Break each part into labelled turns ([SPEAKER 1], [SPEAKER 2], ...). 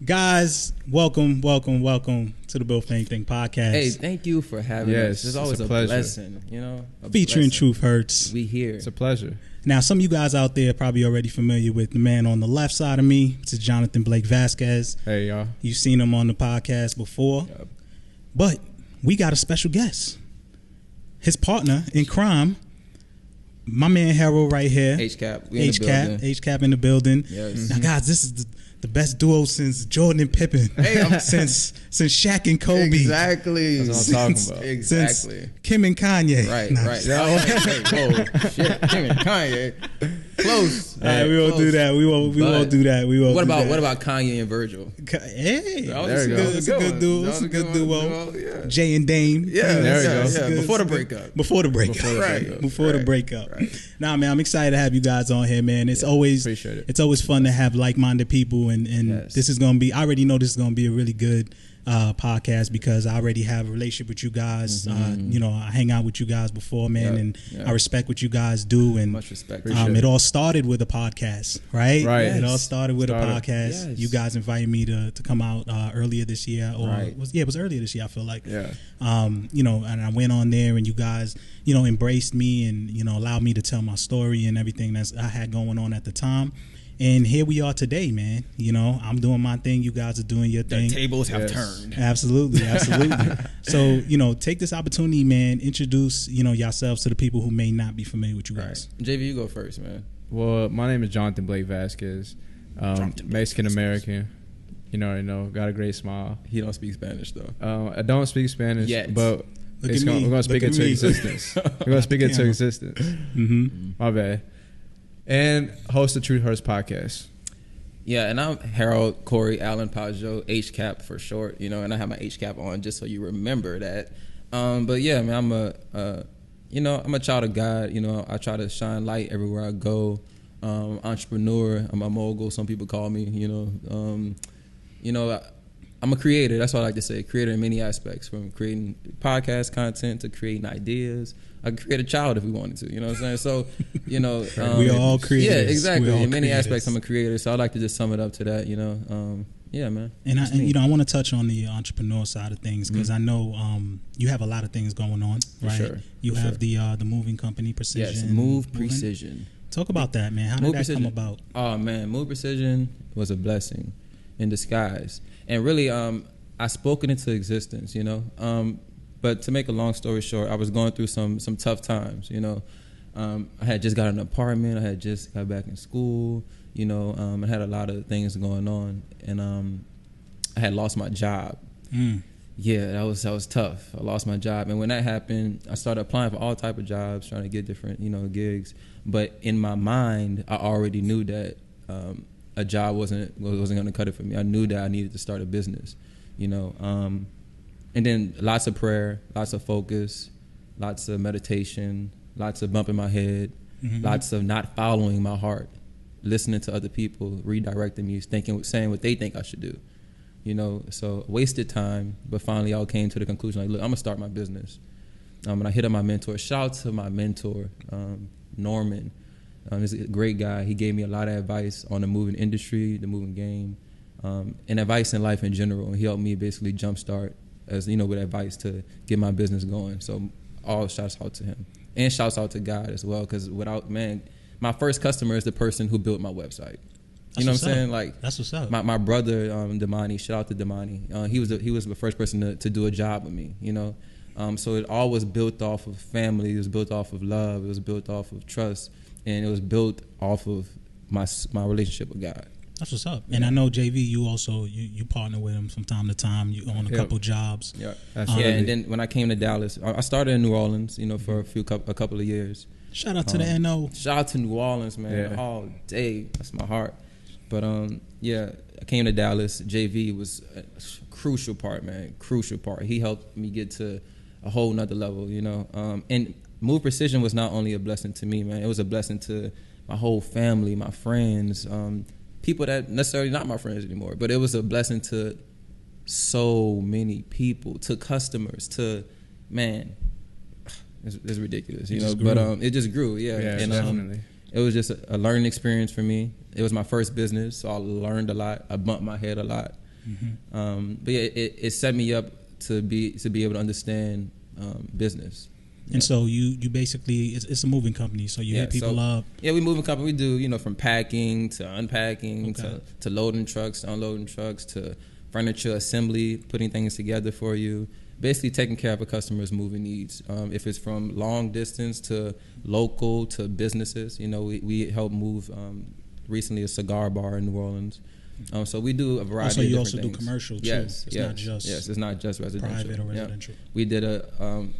[SPEAKER 1] Guys, welcome to the Built for Anything podcast.
[SPEAKER 2] Hey, thank you for having us. It's always a blessing, you know.
[SPEAKER 1] Featuring Truth Hurts.
[SPEAKER 2] We here.
[SPEAKER 3] It's a pleasure.
[SPEAKER 1] Now, some of you guys out there are probably already familiar with the man on the left side of me. It's Jonathan Blake Vasquez.
[SPEAKER 3] Hey, y'all.
[SPEAKER 1] You've seen him on the podcast before. Yep. But we got a special guest. His partner in crime, my man Harold right here.
[SPEAKER 2] H-Cap.
[SPEAKER 1] H-Cap in the building.
[SPEAKER 2] Yes.
[SPEAKER 1] Now, guys, this is the best duo since Jordan and Pippen.
[SPEAKER 2] Hey,
[SPEAKER 1] since Shaq and Kobe.
[SPEAKER 2] Exactly.
[SPEAKER 3] That's what I'm talking about.
[SPEAKER 2] Exactly.
[SPEAKER 1] Since Kim and Kanye.
[SPEAKER 2] Right.
[SPEAKER 1] Whoa,
[SPEAKER 2] shit. Kim and Kanye. Close.
[SPEAKER 1] All right, we won't do that. We won't do that.
[SPEAKER 2] What about Kanye and Virgil?
[SPEAKER 1] Hey,
[SPEAKER 2] that's
[SPEAKER 1] a good duo. It's a good duo.
[SPEAKER 2] Yeah.
[SPEAKER 1] Jay and Dame.
[SPEAKER 2] Yeah, there we go.
[SPEAKER 1] Yeah.
[SPEAKER 2] Before the breakup.
[SPEAKER 1] Before the breakup.
[SPEAKER 2] Right.
[SPEAKER 1] Nah, man, I'm excited to have you guys on here, man. It's always
[SPEAKER 3] appreciate it.
[SPEAKER 1] It's always fun to have like-minded people, and
[SPEAKER 2] yes.
[SPEAKER 1] This is gonna be. I already know this is gonna be a really good podcast because I already have a relationship with you guys.
[SPEAKER 2] Mm-hmm.
[SPEAKER 1] I hang out with you guys before, man,
[SPEAKER 2] and
[SPEAKER 1] I respect what you guys do. And
[SPEAKER 2] much respect.
[SPEAKER 1] It all started with a podcast, right?
[SPEAKER 3] Right.
[SPEAKER 1] It all started with a podcast.
[SPEAKER 2] Yes.
[SPEAKER 1] You guys invited me to come out earlier this year, or it was earlier this year. I feel like, and I went on there, and you guys, embraced me and allowed me to tell my story and everything that I had going on at the time. And here we are today, man. I'm doing my thing. You guys are doing your thing.
[SPEAKER 2] The tables have turned.
[SPEAKER 1] Absolutely. So, take this opportunity, man. Introduce, yourselves to the people who may not be familiar with you guys.
[SPEAKER 2] Right. JV, you go first, man.
[SPEAKER 3] Well, my name is Jonathan Blake Vasquez. Mexican American. You already know. Got a great smile.
[SPEAKER 2] He don't speak Spanish though.
[SPEAKER 3] I don't speak Spanish
[SPEAKER 2] yet,
[SPEAKER 3] but we're gonna speak it to existence. We're gonna speak it to existence.
[SPEAKER 1] Mm-hmm.
[SPEAKER 3] My bad. And host the Truth Hurts podcast.
[SPEAKER 2] Yeah, and I'm Harold Corey Allen Pajot, H-Cap for short, and I have my H-Cap on just so you remember that. But yeah, man, I'm a child of God. I try to shine light everywhere I go. Entrepreneur, I'm a mogul, some people call me. I'm a creator. That's what I like to say. Creator in many aspects, from creating podcast content to creating ideas. I could create a child if we wanted to. You know what I'm saying? So,
[SPEAKER 1] we are all creators.
[SPEAKER 2] Yeah, exactly. In many aspects, I'm a creator. So I like to just sum it up to that. Yeah, man.
[SPEAKER 1] And I want to touch on the entrepreneur side of things because I know you have a lot of things going on, right?
[SPEAKER 2] Sure.
[SPEAKER 1] You have the moving company Precision.
[SPEAKER 2] Yes, Move Precision.
[SPEAKER 1] Talk about that, man. How did that come about?
[SPEAKER 2] Oh man, Move Precision was a blessing in disguise, and really, I spoke it into existence. But to make a long story short, I was going through some tough times. I had just got an apartment. I had just got back in school. I had a lot of things going on, and I had lost my job. Yeah, that was tough. I lost my job, and when that happened, I started applying for all type of jobs, trying to get different gigs. But in my mind, I already knew that a job wasn't going to cut it for me. I knew that I needed to start a business. And then lots of prayer, lots of focus, lots of meditation, lots of bumping my head, lots of not following my heart, listening to other people, redirecting me, saying what they think I should do. So wasted time, but finally I came to the conclusion, like, look, I'm gonna start my business. And I hit up my mentor. Shout out to my mentor, Norman. He's a great guy. He gave me a lot of advice on the moving industry, the moving game, and advice in life in general. And he helped me basically jumpstart, with advice to get my business going. So all shouts out to him. And shouts out to God as well, because my first customer is the person who built my website. You know what I'm saying? Like,
[SPEAKER 1] that's what's up.
[SPEAKER 2] My brother, Damani, shout out to Damani. He was the first person to do a job with me, So it all was built off of family. It was built off of love. It was built off of trust. And it was built off of my relationship with God.
[SPEAKER 1] That's what's up. And I know JV, you also you partner with him from time to time. You own a couple jobs.
[SPEAKER 2] Yeah, and then when I came to Dallas, I started in New Orleans, for a couple of years.
[SPEAKER 1] Shout out to the NO.
[SPEAKER 2] Shout out to New Orleans, man, all day. That's my heart. But I came to Dallas. JV was a crucial part, man. Crucial part. He helped me get to a whole nother level, And Move Precision was not only a blessing to me, man. It was a blessing to my whole family, my friends, people that necessarily not my friends anymore. But it was a blessing to so many people, to customers, to, man, it's ridiculous, But it just grew, yeah. And
[SPEAKER 3] definitely.
[SPEAKER 2] It was just a learning experience for me. It was my first business, so I learned a lot. I bumped my head a lot. But yeah, it set me up to be able to understand business.
[SPEAKER 1] And so you basically, it's a moving company, so you hit people up.
[SPEAKER 2] Yeah, we moving company. We do, from packing to unpacking to loading trucks, to unloading trucks, to furniture assembly, putting things together for you. Basically taking care of a customer's moving needs. If it's from long distance to local to businesses, we help move recently a cigar bar in New Orleans. So we do a variety of different things. So you also do commercial too? Yes, it's not just residential.
[SPEAKER 1] Private or residential.
[SPEAKER 2] Yeah. We did a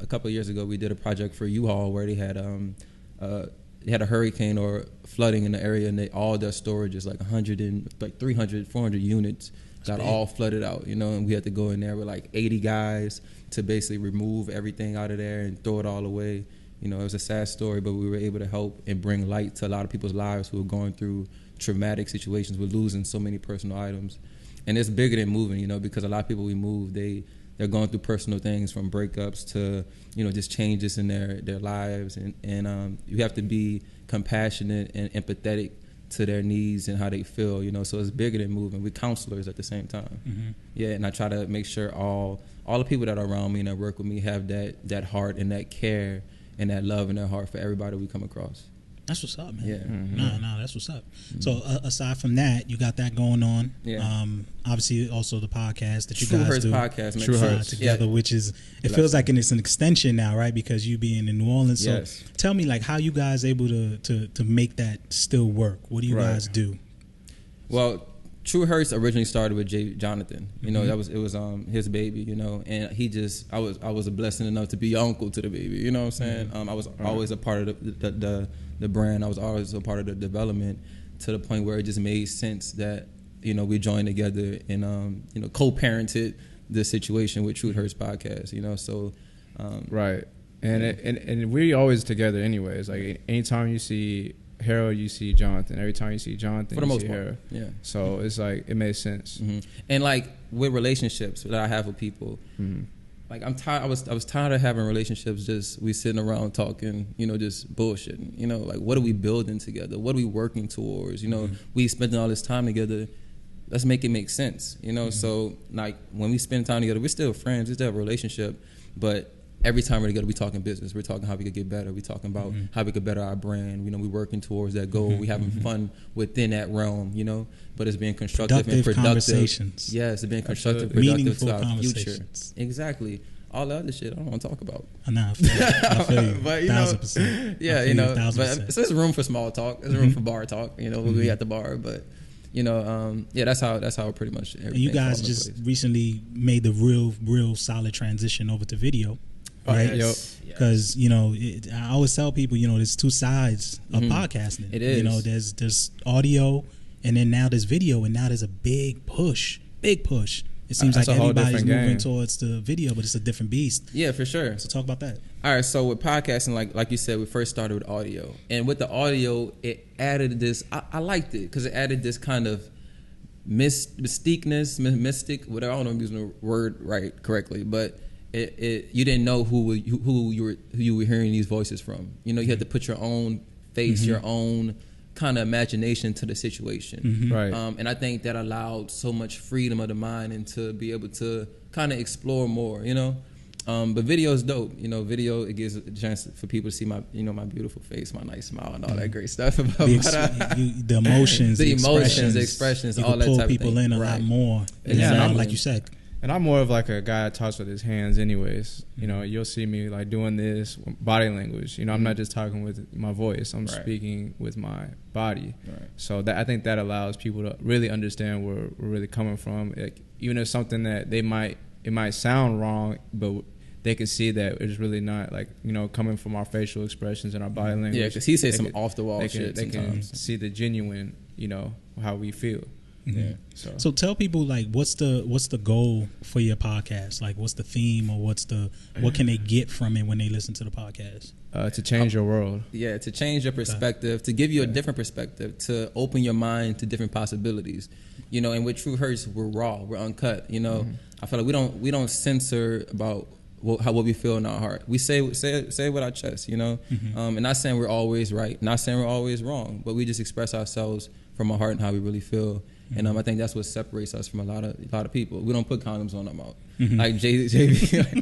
[SPEAKER 2] couple of years ago, we did a project for U-Haul where they had a hurricane or flooding in the area, and all their storage is like 300, 400 units got all flooded out, and we had to go in there with like 80 guys to basically remove everything out of there and throw it all away. It was a sad story, but we were able to help and bring light to a lot of people's lives who were going through traumatic situations with losing so many personal items. And it's bigger than moving, because a lot of people we move, they're going through personal things, from breakups to, just changes in their lives. And you have to be compassionate and empathetic to their needs and how they feel, so it's bigger than moving. We're counselors at the same time. Yeah, and I try to make sure all the people that are around me and that work with me have that heart and that care and that love in their heart for everybody we come across.
[SPEAKER 1] That's what's up, man. Yeah. No, that's what's up. So aside from that, you got that going on. Yeah. Obviously, also the podcast that you guys do.
[SPEAKER 2] Podcast,
[SPEAKER 1] True Hurts together, which is feels like it's an extension now, right? Because you being in New Orleans. So tell me, like, how you guys able to make that still work? What do you guys do?
[SPEAKER 2] Well, True Hurts originally started with Jonathan. It was his baby. And I was a blessing enough to be uncle to the baby. You know what I'm saying? I was always a part of the brand. I was always a part of the development, to the point where it just made sense that we joined together and co-parented the situation with True Hurts podcast. So
[SPEAKER 3] right, and we always together anyways. Like anytime you see Harold, you see Jonathan. Every time you see Jonathan, you see Harold. Yeah. So it's like it makes sense.
[SPEAKER 2] And like with relationships that I have with people. Like I'm tired. I was tired of having relationships. Just we sitting around talking, just bullshitting. Like what are we building together? What are we working towards? We spending all this time together. Let's make it make sense. So like when we spend time together, we're still friends. We still have a relationship, but every time we're together, we're talking business. We're talking how we could get better. We're talking about how we could better our brand. We're working towards that goal. We're having fun within that realm. But it's being constructive and productive.
[SPEAKER 1] Conversations.
[SPEAKER 2] Yes, it's being constructive, productive to our future. Exactly. All the other shit I don't want to talk about.
[SPEAKER 1] I feel you.
[SPEAKER 2] But
[SPEAKER 1] 1,000%.
[SPEAKER 2] Yeah, 1,000%. So there's room for small talk. There's room for bar talk. We at the bar, but that's how pretty much.
[SPEAKER 1] And you guys just recently made the real solid transition over to video. Right, because I always tell people, there's two sides of podcasting.
[SPEAKER 2] It is.
[SPEAKER 1] There's audio, and then now there's video, and now there's a big push. It seems like everybody's moving towards the video, but it's a different beast.
[SPEAKER 2] Yeah, for sure.
[SPEAKER 1] So talk about that.
[SPEAKER 2] All right, so with podcasting, like you said, we first started with audio, and with the audio, it added this. I liked it because it added this kind of mystiqueness, mystic. Whatever. I don't know if I'm using the word correctly, but. You didn't know who you were hearing these voices from. You had to put your own face, your own kind of imagination to the situation.
[SPEAKER 3] Right.
[SPEAKER 2] And I think that allowed so much freedom of the mind and to be able to kind of explore more. But video is dope. Video, it gives a chance for people to see my beautiful face, my nice smile, and all that great stuff.
[SPEAKER 1] The emotions,
[SPEAKER 2] the expressions, all that type of thing.
[SPEAKER 1] You can pull people in a lot more.
[SPEAKER 3] Yeah,
[SPEAKER 1] like you said.
[SPEAKER 3] And I'm more of like a guy that talks with his hands anyways. You'll see me like doing this body language. I'm not just talking with my voice. I'm speaking with my body. Right. So I think that allows people to really understand where we're really coming from. Like, even if something that it might sound wrong, but they can see that it's really not like, coming from our facial expressions and our body language.
[SPEAKER 2] Yeah, because he says some off the wall shit.
[SPEAKER 3] They can see the genuine, how we feel.
[SPEAKER 1] Yeah. So tell people, like, what's the goal for your podcast? Like, what's the theme, or what can they get from it when they listen to the podcast?
[SPEAKER 3] To change your world.
[SPEAKER 2] Yeah, to change your perspective, to give you a different perspective, to open your mind to different possibilities. And with True Hurts, we're raw, we're uncut. I feel like we don't censor about what we feel in our heart. We say it with our chest. And not saying we're always right, not saying we're always wrong, but we just express ourselves from our heart and how we really feel. And I think that's what separates us from a lot of people. We don't put condoms on our mouth. Like JV,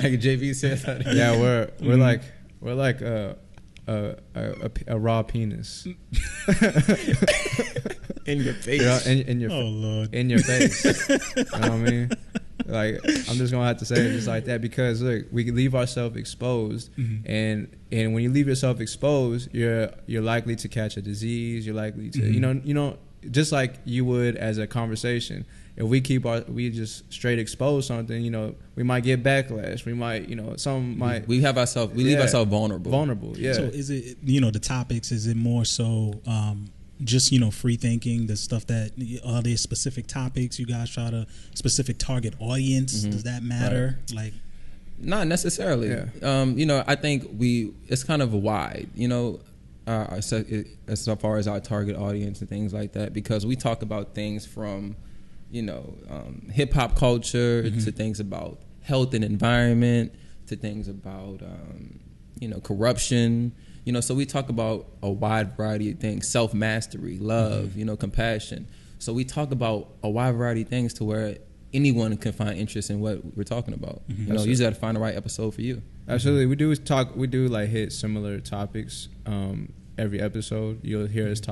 [SPEAKER 2] like JV says.
[SPEAKER 3] Yeah, we're like a raw penis.
[SPEAKER 2] In your face.
[SPEAKER 3] In your
[SPEAKER 1] Lord.
[SPEAKER 3] In your face. You know what I mean? Like, I'm just gonna have to say it just like that, because look, we leave ourselves exposed, and when you leave yourself exposed, you're likely to catch a disease. You're likely to you know just like you would as a conversation. If we we just straight expose something, you know, we might get backlash. We might, you know, we leave ourselves vulnerable. Yeah.
[SPEAKER 1] So is it, you know, the topics? Is it more so just, you know, free thinking, the stuff that, are there specific topics you guys try to, specific target audience? Does that matter? Right. Like,
[SPEAKER 2] not necessarily. Yeah. You know, I think it's kind of wide, you know, as far as our target audience and things like that, because we talk about things from, you know, hip hop culture to things about health and environment to things about, you know, corruption. You know, so we talk about a wide variety of things: self-mastery, love, you know, compassion. So we talk about a wide variety of things to where anyone can find interest in what we're talking about. You know, you just got to find the right episode for you.
[SPEAKER 3] Absolutely. We do like hit similar topics every episode. You'll hear us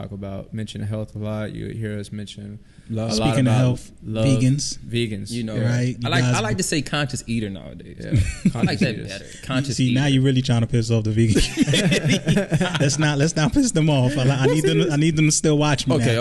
[SPEAKER 3] mention health a lot. You'll hear us mention
[SPEAKER 1] love. Speaking of health, love,
[SPEAKER 3] vegans.
[SPEAKER 2] You know,
[SPEAKER 1] right?
[SPEAKER 2] I like to say conscious eater nowadays. Yeah. I like that better. Conscious eater.
[SPEAKER 1] Now you're really trying to piss off the vegans. let's not piss them off. I need them to still watch me.
[SPEAKER 2] Okay,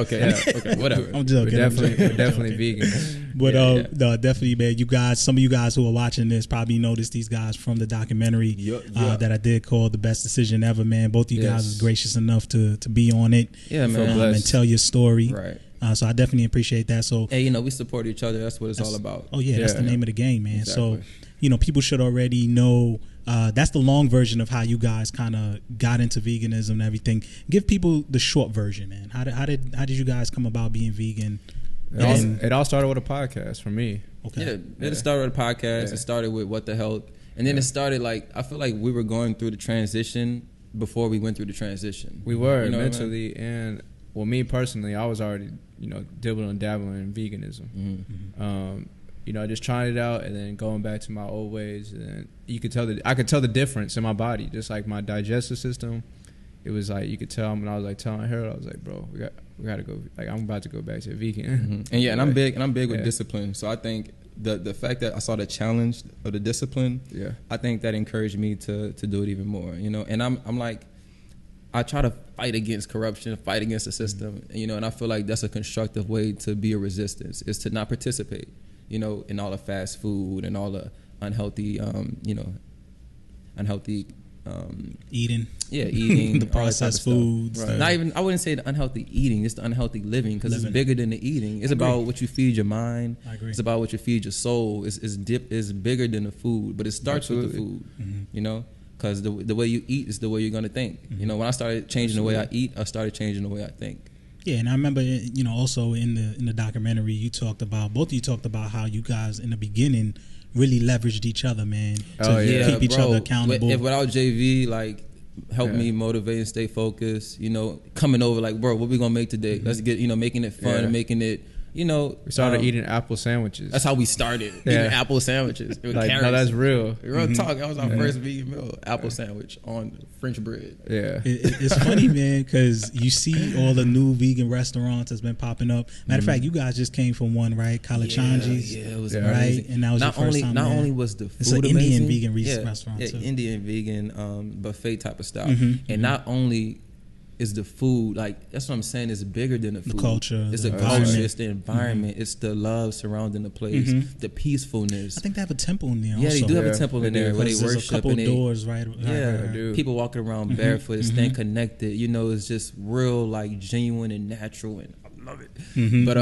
[SPEAKER 2] whatever.
[SPEAKER 1] I'm joking.
[SPEAKER 3] We're definitely vegans.
[SPEAKER 1] But no, definitely, man. Some of you guys who are watching this probably noticed these guys from the documentary that I did called "The Best Decision Ever." Man, both of you guys was gracious enough to be on it.
[SPEAKER 2] Yeah, man,
[SPEAKER 1] and tell your story.
[SPEAKER 2] Right.
[SPEAKER 1] So I definitely appreciate that. So,
[SPEAKER 2] hey, you know, we support each other. That's what it's all about.
[SPEAKER 1] Oh yeah, that's the name of the game, man.
[SPEAKER 2] Exactly.
[SPEAKER 1] So, you know, people should already know. That's the long version of how you guys kind of got into veganism and everything. Give people the short version, man. How did you guys come about being vegan?
[SPEAKER 3] It all started with a podcast for me.
[SPEAKER 2] Okay. Yeah, it started with a podcast. Yeah. It started with What the Health, and then it started I feel like we were going through the transition before we went through the transition.
[SPEAKER 3] We were, you know, mentally, and well, me personally, I was already, you know, dabbling in veganism. You know, just trying it out and then going back to my old ways, and I could tell the difference in my body, just like my digestive system. It was like you could tell when I was like telling her, I was like, bro, we got to go. Like, I'm about to go back to vegan.
[SPEAKER 2] And I'm big with discipline. So I think the fact that I saw the challenge of the discipline, I think that encouraged me to do it even more. You know, and I'm like, I try to fight against corruption, fight against the system. You know, and I feel like that's a constructive way to be a resistance, is to not participate. You know, in all the fast food and all the unhealthy,
[SPEAKER 1] eating.
[SPEAKER 2] Yeah, eating
[SPEAKER 1] the processed foods.
[SPEAKER 2] Right. Not even, I wouldn't say the unhealthy eating, it's the unhealthy living, because it's bigger than the eating. It's about what you feed your mind.
[SPEAKER 1] I agree.
[SPEAKER 2] It's about what you feed your soul. It's bigger than the food, but it starts with the food. You know, because the way you eat is the way you're gonna think. You know, when I started changing the way I eat, I started changing the way I think.
[SPEAKER 1] Yeah, and I remember, you know, also in the documentary, both of you talked about how you guys in the beginning really leveraged each other, man, to keep each other accountable.
[SPEAKER 2] Without JV, like, help me motivate and stay focused, you know, coming over like, bro, what we gonna make today? Let's get, you know, making it fun and making it, you know.
[SPEAKER 3] We started eating apple sandwiches.
[SPEAKER 2] That's how we started, eating apple sandwiches. With
[SPEAKER 3] like, no, that's real.
[SPEAKER 2] Real talk. That was our first vegan meal, apple sandwich on French bread.
[SPEAKER 3] Yeah.
[SPEAKER 1] It's funny, man, because you see all the new vegan restaurants that's been popping up. Matter of fact, you guys just came from one, right? Kalichanji's.
[SPEAKER 2] Yeah, it was
[SPEAKER 1] right,
[SPEAKER 2] amazing.
[SPEAKER 1] and that was your first time.
[SPEAKER 2] Not only was the food
[SPEAKER 1] it's an
[SPEAKER 2] amazing,
[SPEAKER 1] Indian vegan restaurant.
[SPEAKER 2] Yeah,
[SPEAKER 1] too.
[SPEAKER 2] Indian vegan buffet type of style, and not only is the food, like, that's what I'm saying, it's bigger than the food.
[SPEAKER 1] The culture.
[SPEAKER 2] It's the culture, it's the environment, it's the love surrounding the place, the peacefulness.
[SPEAKER 1] I think they have a temple in there.
[SPEAKER 2] Yeah,
[SPEAKER 1] also.
[SPEAKER 2] they do have a temple in there where they worship.
[SPEAKER 1] There's a couple doors, right?
[SPEAKER 2] Yeah, people walking around barefoot, staying connected. You know, it's just real, like, genuine and natural, and I love it. But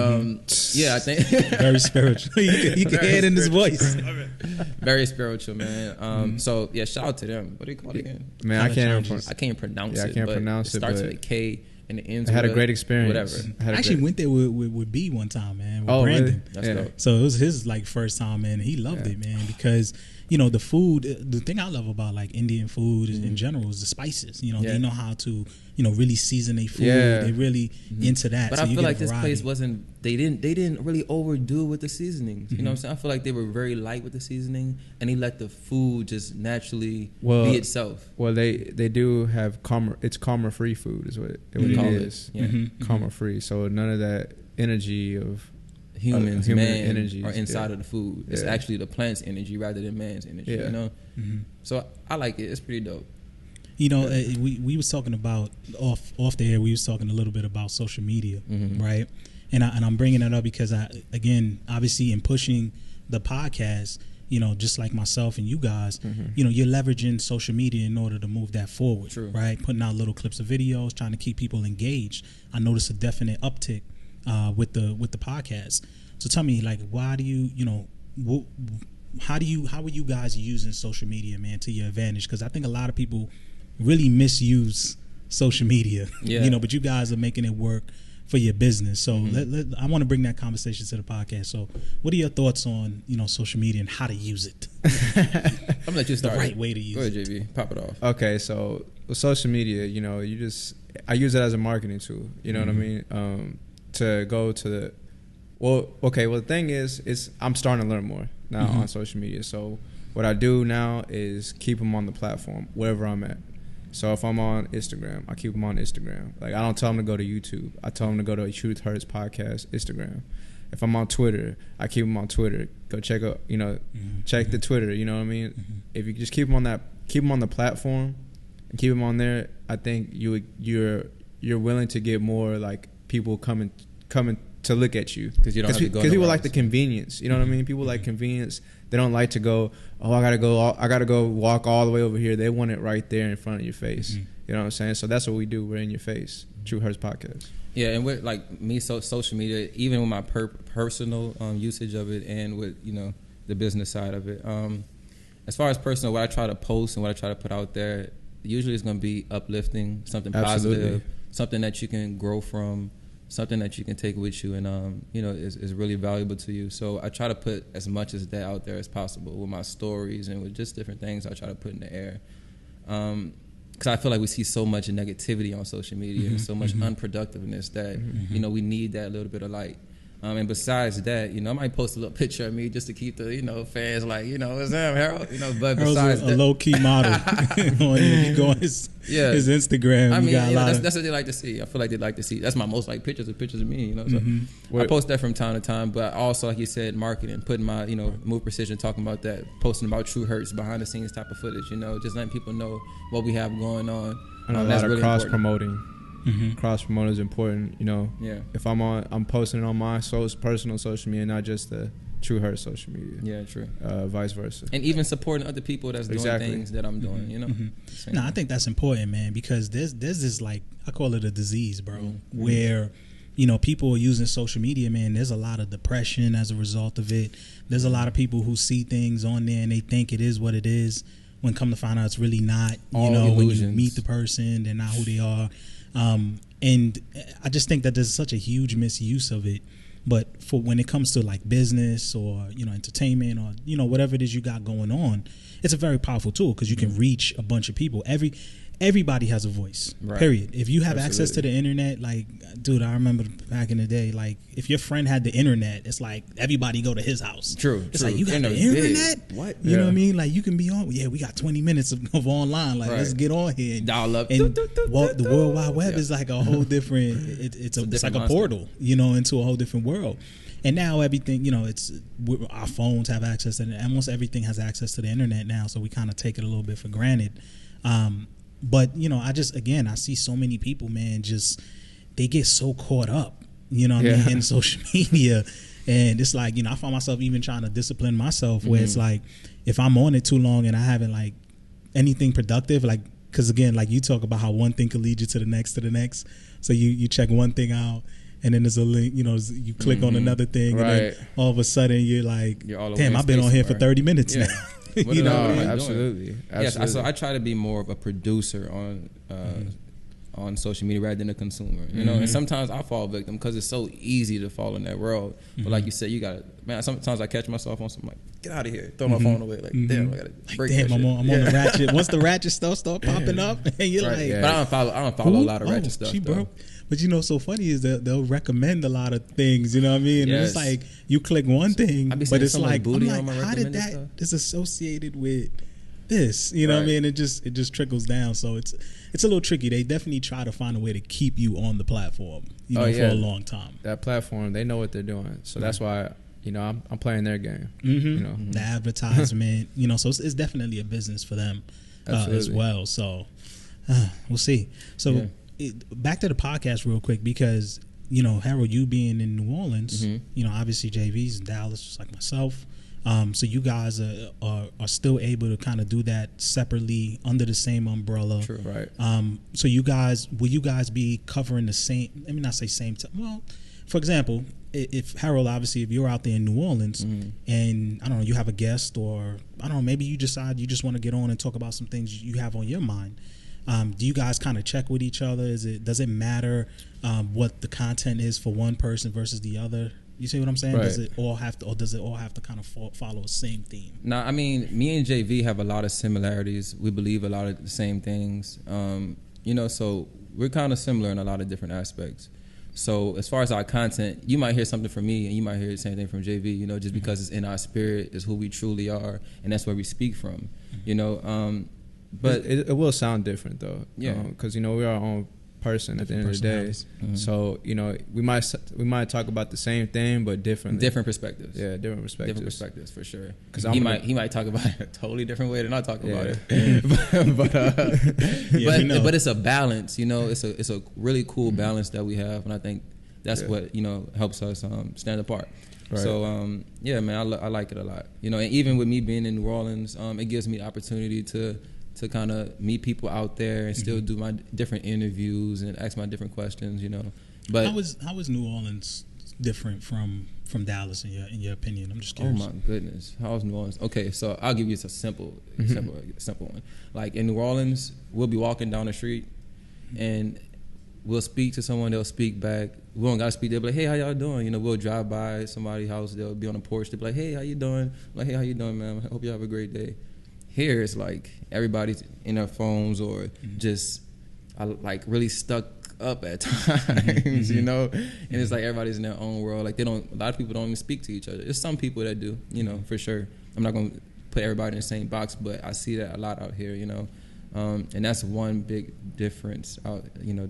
[SPEAKER 2] yeah, I think
[SPEAKER 1] very spiritual. You can hear it in his voice.
[SPEAKER 2] Very spiritual, man. So yeah, shout out to them. What do you call it again?
[SPEAKER 3] Man, I can't
[SPEAKER 2] pronounce it.
[SPEAKER 3] I can't pronounce it.
[SPEAKER 2] It starts with a K and it ends.
[SPEAKER 3] I had
[SPEAKER 2] with
[SPEAKER 3] a great experience.
[SPEAKER 2] Whatever.
[SPEAKER 1] I actually went there with B one time, man. With Brandon.
[SPEAKER 3] Really?
[SPEAKER 2] That's dope.
[SPEAKER 1] So it was his like first time, man. He loved it, man, because the food, the thing I love about like Indian food in general is the spices. They know how to, really season their food. Yeah. They're really into that.
[SPEAKER 2] But
[SPEAKER 1] so
[SPEAKER 2] I feel like this place they didn't really overdo with the seasonings. You know what I'm saying? I feel like they were very light with the seasoning, and they let the food just naturally be itself.
[SPEAKER 3] Well, they do have it's karma free food is what it is.
[SPEAKER 2] Yeah.
[SPEAKER 3] Karma free. So none of that energy of
[SPEAKER 2] human
[SPEAKER 3] energy
[SPEAKER 2] are inside of the food. It's actually the plant's energy rather than man's energy. So I like it. It's pretty dope.
[SPEAKER 1] We was talking about off the air. We was talking a little bit about social media, right? And I'm bringing that up because obviously in pushing the podcast, just like myself and you guys, you're leveraging social media in order to move that forward.
[SPEAKER 2] True.
[SPEAKER 1] Right? Putting out little clips of videos, trying to keep people engaged. I noticed a definite uptick with the podcast. So tell me, like, why do how are you guys using social media, man, to your advantage? Because I think a lot of people really misuse social media, but you guys are making it work for your business. So I want to bring that conversation to the podcast. So what are your thoughts on, social media and how to use it?
[SPEAKER 2] I'm gonna let you start.
[SPEAKER 1] The right way to use it.
[SPEAKER 2] Go ahead, JB. Pop it off.
[SPEAKER 3] Okay, so with social media, I use it as a marketing tool. You know what I mean? To go to the the thing is I'm starting to learn more now on social media. So what I do now is keep them on the platform wherever I'm at. So if I'm on Instagram, I keep them on Instagram. Like, I don't tell them to go to YouTube. I tell them to go to Truth Hurts Podcast Instagram. If I'm on Twitter, I keep them on Twitter. Go check out, check the Twitter. You know what I mean? If you just keep them on the platform and keep them on there, I think you're willing to get more like people coming to look at you
[SPEAKER 2] because you don't have to go.
[SPEAKER 3] Because people like the convenience. You know what I mean? People like convenience. They don't like to go. Oh, I gotta go walk all the way over here. They want it right there in front of your face. You know what I'm saying? So that's what we do. We're in your face. True Hurts Podcast.
[SPEAKER 2] Yeah, and with like me, social media, even with my personal usage of it, and with the business side of it. As far as personal, what I try to post and what I try to put out there, usually it's going to be uplifting, something positive, something that you can grow from, something that you can take with you, and is really valuable to you. So I try to put as much as that out there as possible with my stories and with just different things I try to put in the air. Because I feel like we see so much negativity on social media, and so much unproductiveness that we need that little bit of light. And besides that, I might post a little picture of me just to keep the fans like, what's up, Harold? But besides
[SPEAKER 1] a low key model. You go on his Instagram.
[SPEAKER 2] I mean, that's what they like to see. I feel like they like to see. That's my most like pictures of me. So I post that from time to time. But also, like you said, marketing, putting my Move Precision, talking about that, posting about True Hurts, behind the scenes type of footage. Just letting people know what we have going on.
[SPEAKER 3] And a lot of really cross promoting. Cross promoting is important. If I'm posting it on my personal social media, not just the True Hurts social media.
[SPEAKER 2] Yeah, true.
[SPEAKER 3] Vice versa.
[SPEAKER 2] And even supporting other people that's doing things that I'm doing.
[SPEAKER 1] No, I think that's important, man, because there's this, like, I call it a disease, bro, where people are using social media, man. There's a lot of depression as a result of it. There's a lot of people who see things on there and they think it is what it is, when come to find out it's really not.
[SPEAKER 2] Illusions.
[SPEAKER 1] When you meet the person, they're not who they are. And I just think that there's such a huge misuse of it. But for when it comes to like business or entertainment or whatever it is you got going on, it's a very powerful tool because you can reach a bunch of people. Everybody has a voice, period. If you have access to the internet, like, dude, I remember back in the day, like, if your friend had the internet, it's like everybody go to his house.
[SPEAKER 2] It's
[SPEAKER 1] like, you got the internet? What? You know what I mean? Like, you can be on, we got 20 minutes of online. Like, let's get on here.
[SPEAKER 2] Dial up.
[SPEAKER 1] And the World Wide Web is like a whole different, it's like a portal, into a whole different world. And now everything, our phones have access to it. Almost everything has access to the internet now, so we kind of take it a little bit for granted. But, I see so many people, man, they get so caught up, in social media. And it's like, I find myself even trying to discipline myself where it's like, if I'm on it too long and I haven't like anything productive, like, because again, like you talk about how one thing could lead you to the next. So you check one thing out and then there's a link, you click on another thing and then all of a sudden you're like, damn, I've been on here for 30 minutes now.
[SPEAKER 3] Absolutely.
[SPEAKER 2] Yes, so I try to be more of a producer on social media rather than a consumer, you know. And sometimes I fall victim because it's so easy to fall in that world. But like you said, you gotta, man. Sometimes I catch myself on something like, get out of here, throw my phone away. Like, damn, I gotta break that shit. I'm on the ratchet. Once the ratchet stuff start popping up, and you're like, but I don't follow a lot of ratchet stuff.
[SPEAKER 1] She broke. But you know, so funny is that they'll recommend a lot of things. You know what I mean? And it's like you click one thing, but it's like, I'm like, how did that is associated with this? You know what I mean? It just trickles down. So it's a little tricky. They definitely try to find a way to keep you on the platform, you know, for a long time.
[SPEAKER 3] That platform, they know what they're doing. So that's why, you know, I'm playing their game. You know,
[SPEAKER 1] the advertisement, you know, so it's definitely a business for them as well. So we'll see. So. Back to the podcast real quick, because, you know, Harold, you being in New Orleans, you know, obviously JV's in Dallas, just like myself. So you guys are still able to kind of do that separately under the same umbrella.
[SPEAKER 3] True, right.
[SPEAKER 1] So will you guys be covering the same, let me not say same time. Well, for example, if Harold, obviously, if you're out there in New Orleans and, I don't know, you have a guest, or, I don't know, maybe you decide you just want to get on and talk about some things you have on your mind. Do you guys kind of check with each other? Does it matter what the content is for one person versus the other? You see what I'm saying? Right. Does it all have to kind of follow the same theme?
[SPEAKER 2] No, I mean, me and JV have a lot of similarities. We believe a lot of the same things. You know, so we're kind of similar in a lot of different aspects. So as far as our content, you might hear something from me and you might hear the same thing from JV, you know, just because it's in our spirit, is who we truly are, and that's where we speak from, you know. But
[SPEAKER 3] it will sound different though, because you know, we're our own person at the end of the day. So you know, we might talk about the same thing but differently.
[SPEAKER 2] Different perspectives.
[SPEAKER 3] Yeah, different perspectives.
[SPEAKER 2] Different perspectives for sure.
[SPEAKER 3] Because
[SPEAKER 2] he might talk about it a totally different way than I talk about it. But it's a balance. You know, it's a really cool balance that we have, and I think that's what, you know, helps us stand apart. Right. So yeah, man, I like it a lot. You know, and even with me being in New Orleans, it gives me the opportunity to kind of meet people out there and still do my different interviews and ask my different questions, you know. But
[SPEAKER 1] how is New Orleans different from Dallas in your opinion? I'm just curious.
[SPEAKER 2] Oh my goodness, how is New Orleans? Okay, so I'll give you a simple one. Like in New Orleans, we'll be walking down the street and we'll speak to someone, they'll speak back. We don't gotta speak, they'll be like, hey, how y'all doing? You know, we'll drive by somebody's house, they'll be on the porch, they'll be like, hey, how you doing? I'm like, hey, how you doing, man? I hope you have a great day. Here it's like everybody's in their phones or just like really stuck up at times, you know, and it's like everybody's in their own world. Like a lot of people don't even speak to each other. There's some people that do, you know, for sure. I'm not gonna put everybody in the same box, but I see that a lot out here, you know, and that's one big difference out, you know,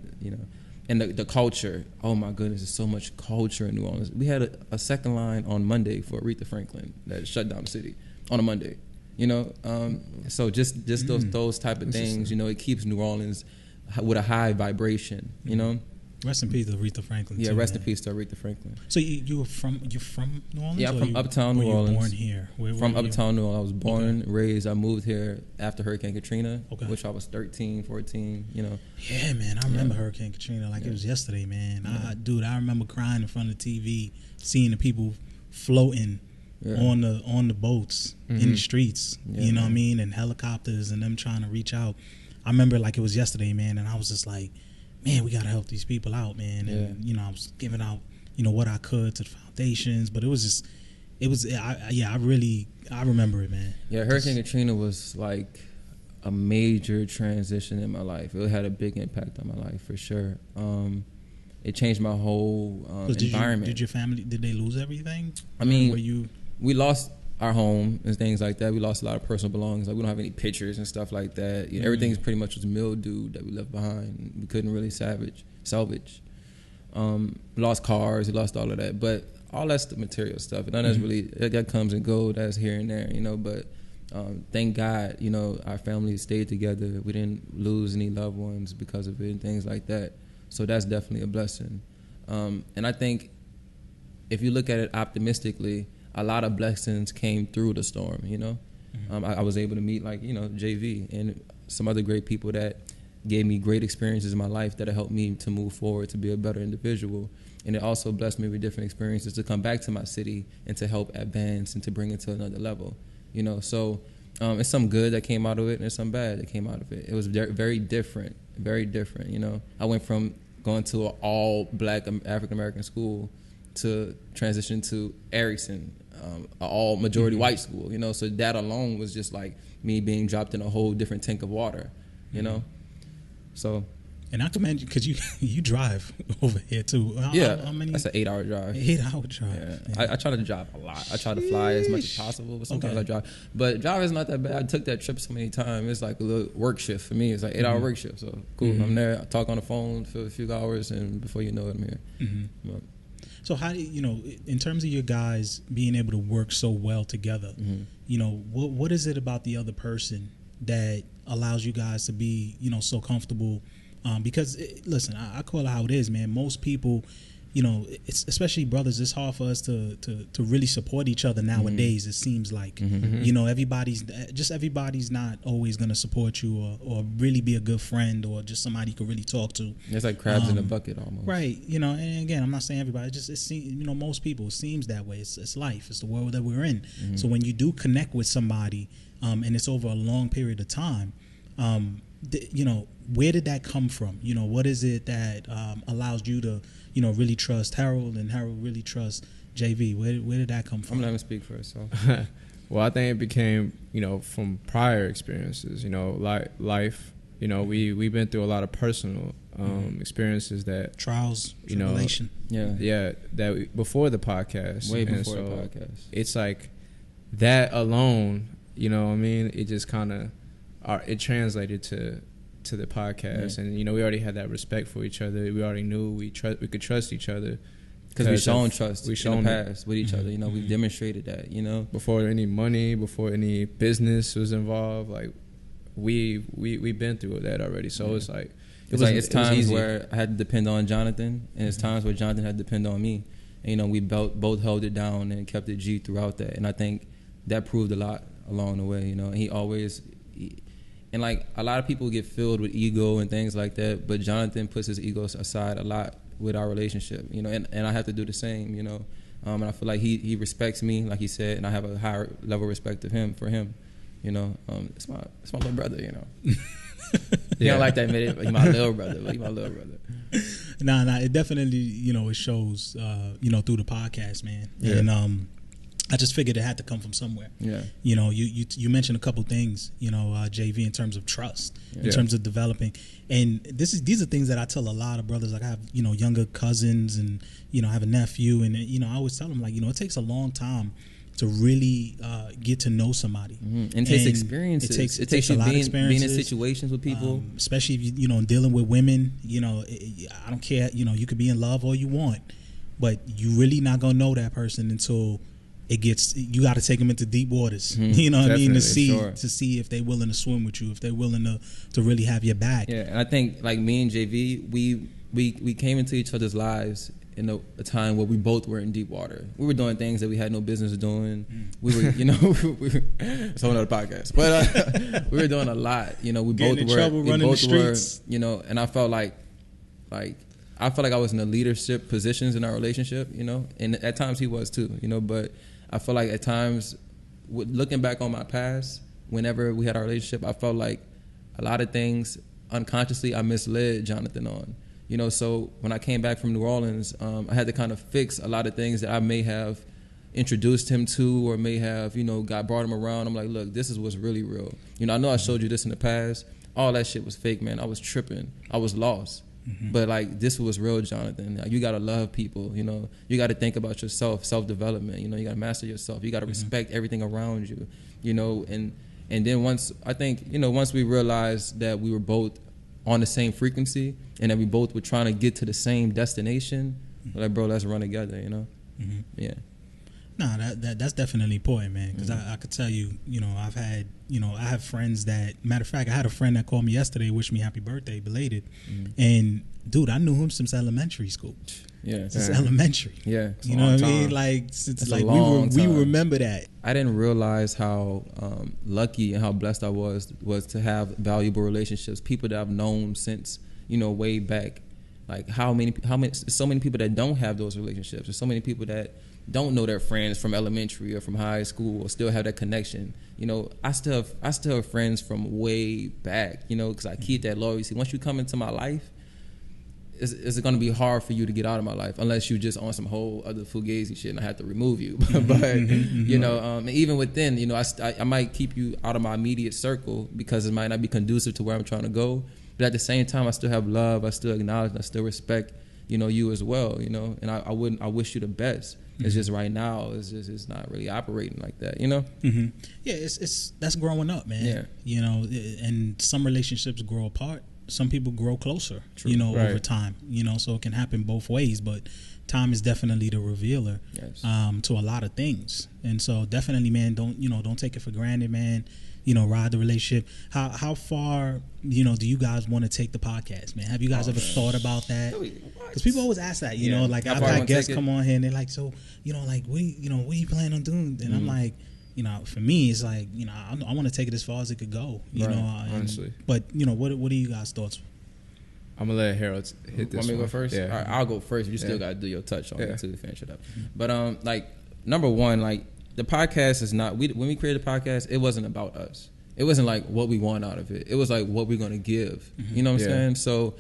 [SPEAKER 2] and the culture. Oh my goodness, there's so much culture in New Orleans. We had a second line on Monday for Aretha Franklin that shut down the city on a Monday. You know, so just those type of things, you know, it keeps New Orleans with a high vibration, you know.
[SPEAKER 1] Rest in peace to Aretha Franklin.
[SPEAKER 2] Yeah, rest in peace to Aretha Franklin.
[SPEAKER 1] So you're from New Orleans?
[SPEAKER 2] Yeah, I'm from uptown New Orleans.
[SPEAKER 1] Born here?
[SPEAKER 2] From uptown New Orleans. I was born, raised. I moved here after Hurricane Katrina, which I was 13, 14, you know.
[SPEAKER 1] Yeah, man, I remember Hurricane Katrina like it was yesterday, man. I remember crying in front of the TV, seeing the people floating on the boats in the streets, you know what I mean, and helicopters and them trying to reach out. I remember like it was yesterday, man, and I was just like, man, we gotta help these people out, man. And you know, I was giving out, you know, what I could to the foundations, but I remember it, man.
[SPEAKER 2] Yeah, Hurricane Katrina was like a major transition in my life. It had a big impact on my life for sure. It changed my whole environment.
[SPEAKER 1] Did your family, did they lose everything?
[SPEAKER 2] I mean, we lost our home and things like that. We lost a lot of personal belongings. Like we don't have any pictures and stuff like that. You know, everything's pretty much was mildew that we left behind. We couldn't really salvage. Lost cars. We lost all of that. But all that's the material stuff. And that's really, that comes and goes. That's here and there, you know. But thank God, you know, our family stayed together. We didn't lose any loved ones because of it and things like that. So that's definitely a blessing. And I think if you look at it optimistically, a lot of blessings came through the storm, you know. I was able to meet, like, you know, JV and some other great people that gave me great experiences in my life that have helped me to move forward, to be a better individual. And it also blessed me with different experiences to come back to my city and to help advance and to bring it to another level, you know. So It's some good that came out of it, and there's some bad that came out of it. It was very different, very different. You know, I went from going to an all black African American school to transition to Erickson, an all majority white school. You know, so that alone was just like me being dropped in a whole different tank of water. You know, so.
[SPEAKER 1] And I commend you because you drive over here too.
[SPEAKER 2] How many? That's an 8-hour drive.
[SPEAKER 1] 8-hour drive.
[SPEAKER 2] Yeah. I try to drive a lot. I try to fly as much as possible, but sometimes I drive. But driving is not that bad. I took that trip so many times. It's like a little work shift for me. It's like 8-hour work shift. So cool. I'm there. I talk on the phone for a few hours, and before you know it, I'm here.
[SPEAKER 1] So how do you in terms of your guys being able to work so well together? What is it about the other person that allows you guys to be so comfortable? Because listen, I call it how it is, man. Most people, it's especially brothers. It's hard for us to really support each other nowadays. It seems like everybody's not always gonna support you or really be a good friend or just somebody you can really talk to.
[SPEAKER 2] It's like crabs in a bucket almost,
[SPEAKER 1] right? And again, I'm not saying everybody. It seems most people. It seems that way. It's life. It's the world that we're in. So when you do connect with somebody, and it's over a long period of time, where did that come from? What is it that allows you to, really trust Harold and Harold really trust JV? Where did that come from?
[SPEAKER 2] I'm gonna let him speak first. So.
[SPEAKER 3] Well, I think it became, from prior experiences, life. We've been through a lot of personal experiences that
[SPEAKER 1] trials, tribulation.
[SPEAKER 3] Before the podcast,
[SPEAKER 2] way before the podcast.
[SPEAKER 3] It's like that alone. It just kind of it translated to the podcast, and we already had that respect for each other. We already knew we could trust each other
[SPEAKER 2] because we've shown trust in the past with each other. We've demonstrated that.
[SPEAKER 3] Before any money, before any business was involved, like we've been through that already. So it's like
[SPEAKER 2] it's times where I had to depend on Jonathan, and it's times where Jonathan had to depend on me. And we both held it down and kept it G throughout that. And I think that proved a lot along the way. And he always. And like a lot of people get filled with ego and things like that, but Jonathan puts his ego aside a lot with our relationship, and I have to do the same, and I feel like he respects me, like he said, and I have a higher level of respect for him. It's my little brother, He don't like to admit it, but he's my little brother.
[SPEAKER 1] Nah, it definitely, it shows, through the podcast, man.
[SPEAKER 3] Yeah.
[SPEAKER 1] And I just figured it had to come from somewhere.
[SPEAKER 2] Yeah.
[SPEAKER 1] You mentioned a couple things, JV, in terms of trust, in terms of developing. And these are things that I tell a lot of brothers. Like I have, younger cousins and, I have a nephew. And, I always tell them, like, it takes a long time to really get to know somebody.
[SPEAKER 2] And it takes experiences. It takes you being in situations with people.
[SPEAKER 1] Especially if dealing with women, I don't care, you could be in love all you want. But you really not going to know that person until... you got to take them into deep waters, you know what I mean, to see if they're willing to swim with you, if they're willing to really have your back.
[SPEAKER 2] Yeah, and I think like me and JV, we came into each other's lives in a time where we both were in deep water. We were doing things that we had no business doing. We were, it's a whole other podcast, but we were doing a lot. We both were, and I felt like I was in the leadership positions in our relationship, and at times he was too, but I feel like at times, looking back on my past, whenever we had our relationship, I felt like a lot of things unconsciously I misled Jonathan on. So when I came back from New Orleans, I had to kind of fix a lot of things that I may have introduced him to or may have, brought him around. I'm like, look, this is what's really real. I know I showed you this in the past. All that shit was fake, man. I was tripping. I was lost. But like this was real, Jonathan. Like, you gotta love people, You gotta think about yourself, self-development. You gotta master yourself. You gotta respect everything around you, And then once we realized that we were both on the same frequency and that we both were trying to get to the same destination, like, bro, let's run together. Yeah.
[SPEAKER 1] Nah, that's definitely important, man. Because I could tell you, I've had, I have friends that, matter of fact, I had a friend that called me yesterday, wished me happy birthday, belated. And dude, I knew him since elementary school.
[SPEAKER 2] Yeah,
[SPEAKER 1] since elementary.
[SPEAKER 2] Yeah,
[SPEAKER 1] you know what I mean? Like since like we remember that.
[SPEAKER 2] I didn't realize how lucky and how blessed I was to have valuable relationships, people that I've known since way back. Like how many so many people that don't have those relationships. There's so many people that don't know their friends from elementary or from high school or still have that connection. You know, I still have friends from way back, you know, because I keep that loyalty. Once you come into my life, it's going to be hard for you to get out of my life unless you're just on some whole other fugazi shit and I have to remove you. But, you know, even within, you know, I might keep you out of my immediate circle because it might not be conducive to where I'm trying to go. But at the same time, I still have love. I still acknowledge and I still respect, you know, you as well, you know, and I wish you the best. It's just right now, it's not really operating like that, you know?
[SPEAKER 1] Yeah, that's growing up, man.
[SPEAKER 2] Yeah.
[SPEAKER 1] You know, and some relationships grow apart. Some people grow closer, you know, over time, you know, so it can happen both ways. But time is definitely the revealer to a lot of things. And so definitely, man, don't take it for granted, man. You know, ride the relationship. How far, you know, do you guys want to take the podcast, man? Have you guys ever thought about that? Because people always ask that, you know, like I've had guests come on here and they're like, so, you know, like, what are you planning on doing? And I'm like, you know, for me, it's like, you know, I want to take it as far as it could go, you know.
[SPEAKER 3] Honestly.
[SPEAKER 1] But, you know, what are you guys' thoughts?
[SPEAKER 3] I'm going to let Harold hit this
[SPEAKER 2] Want me to go first?
[SPEAKER 3] Yeah.
[SPEAKER 2] All right, I'll go first. You still got to do your touch on it to finish it up. But, like, number one, like, the podcast is not, when we created the podcast, it wasn't about us. It wasn't like what we want out of it. It was like what we're going to give. You know what I'm saying? So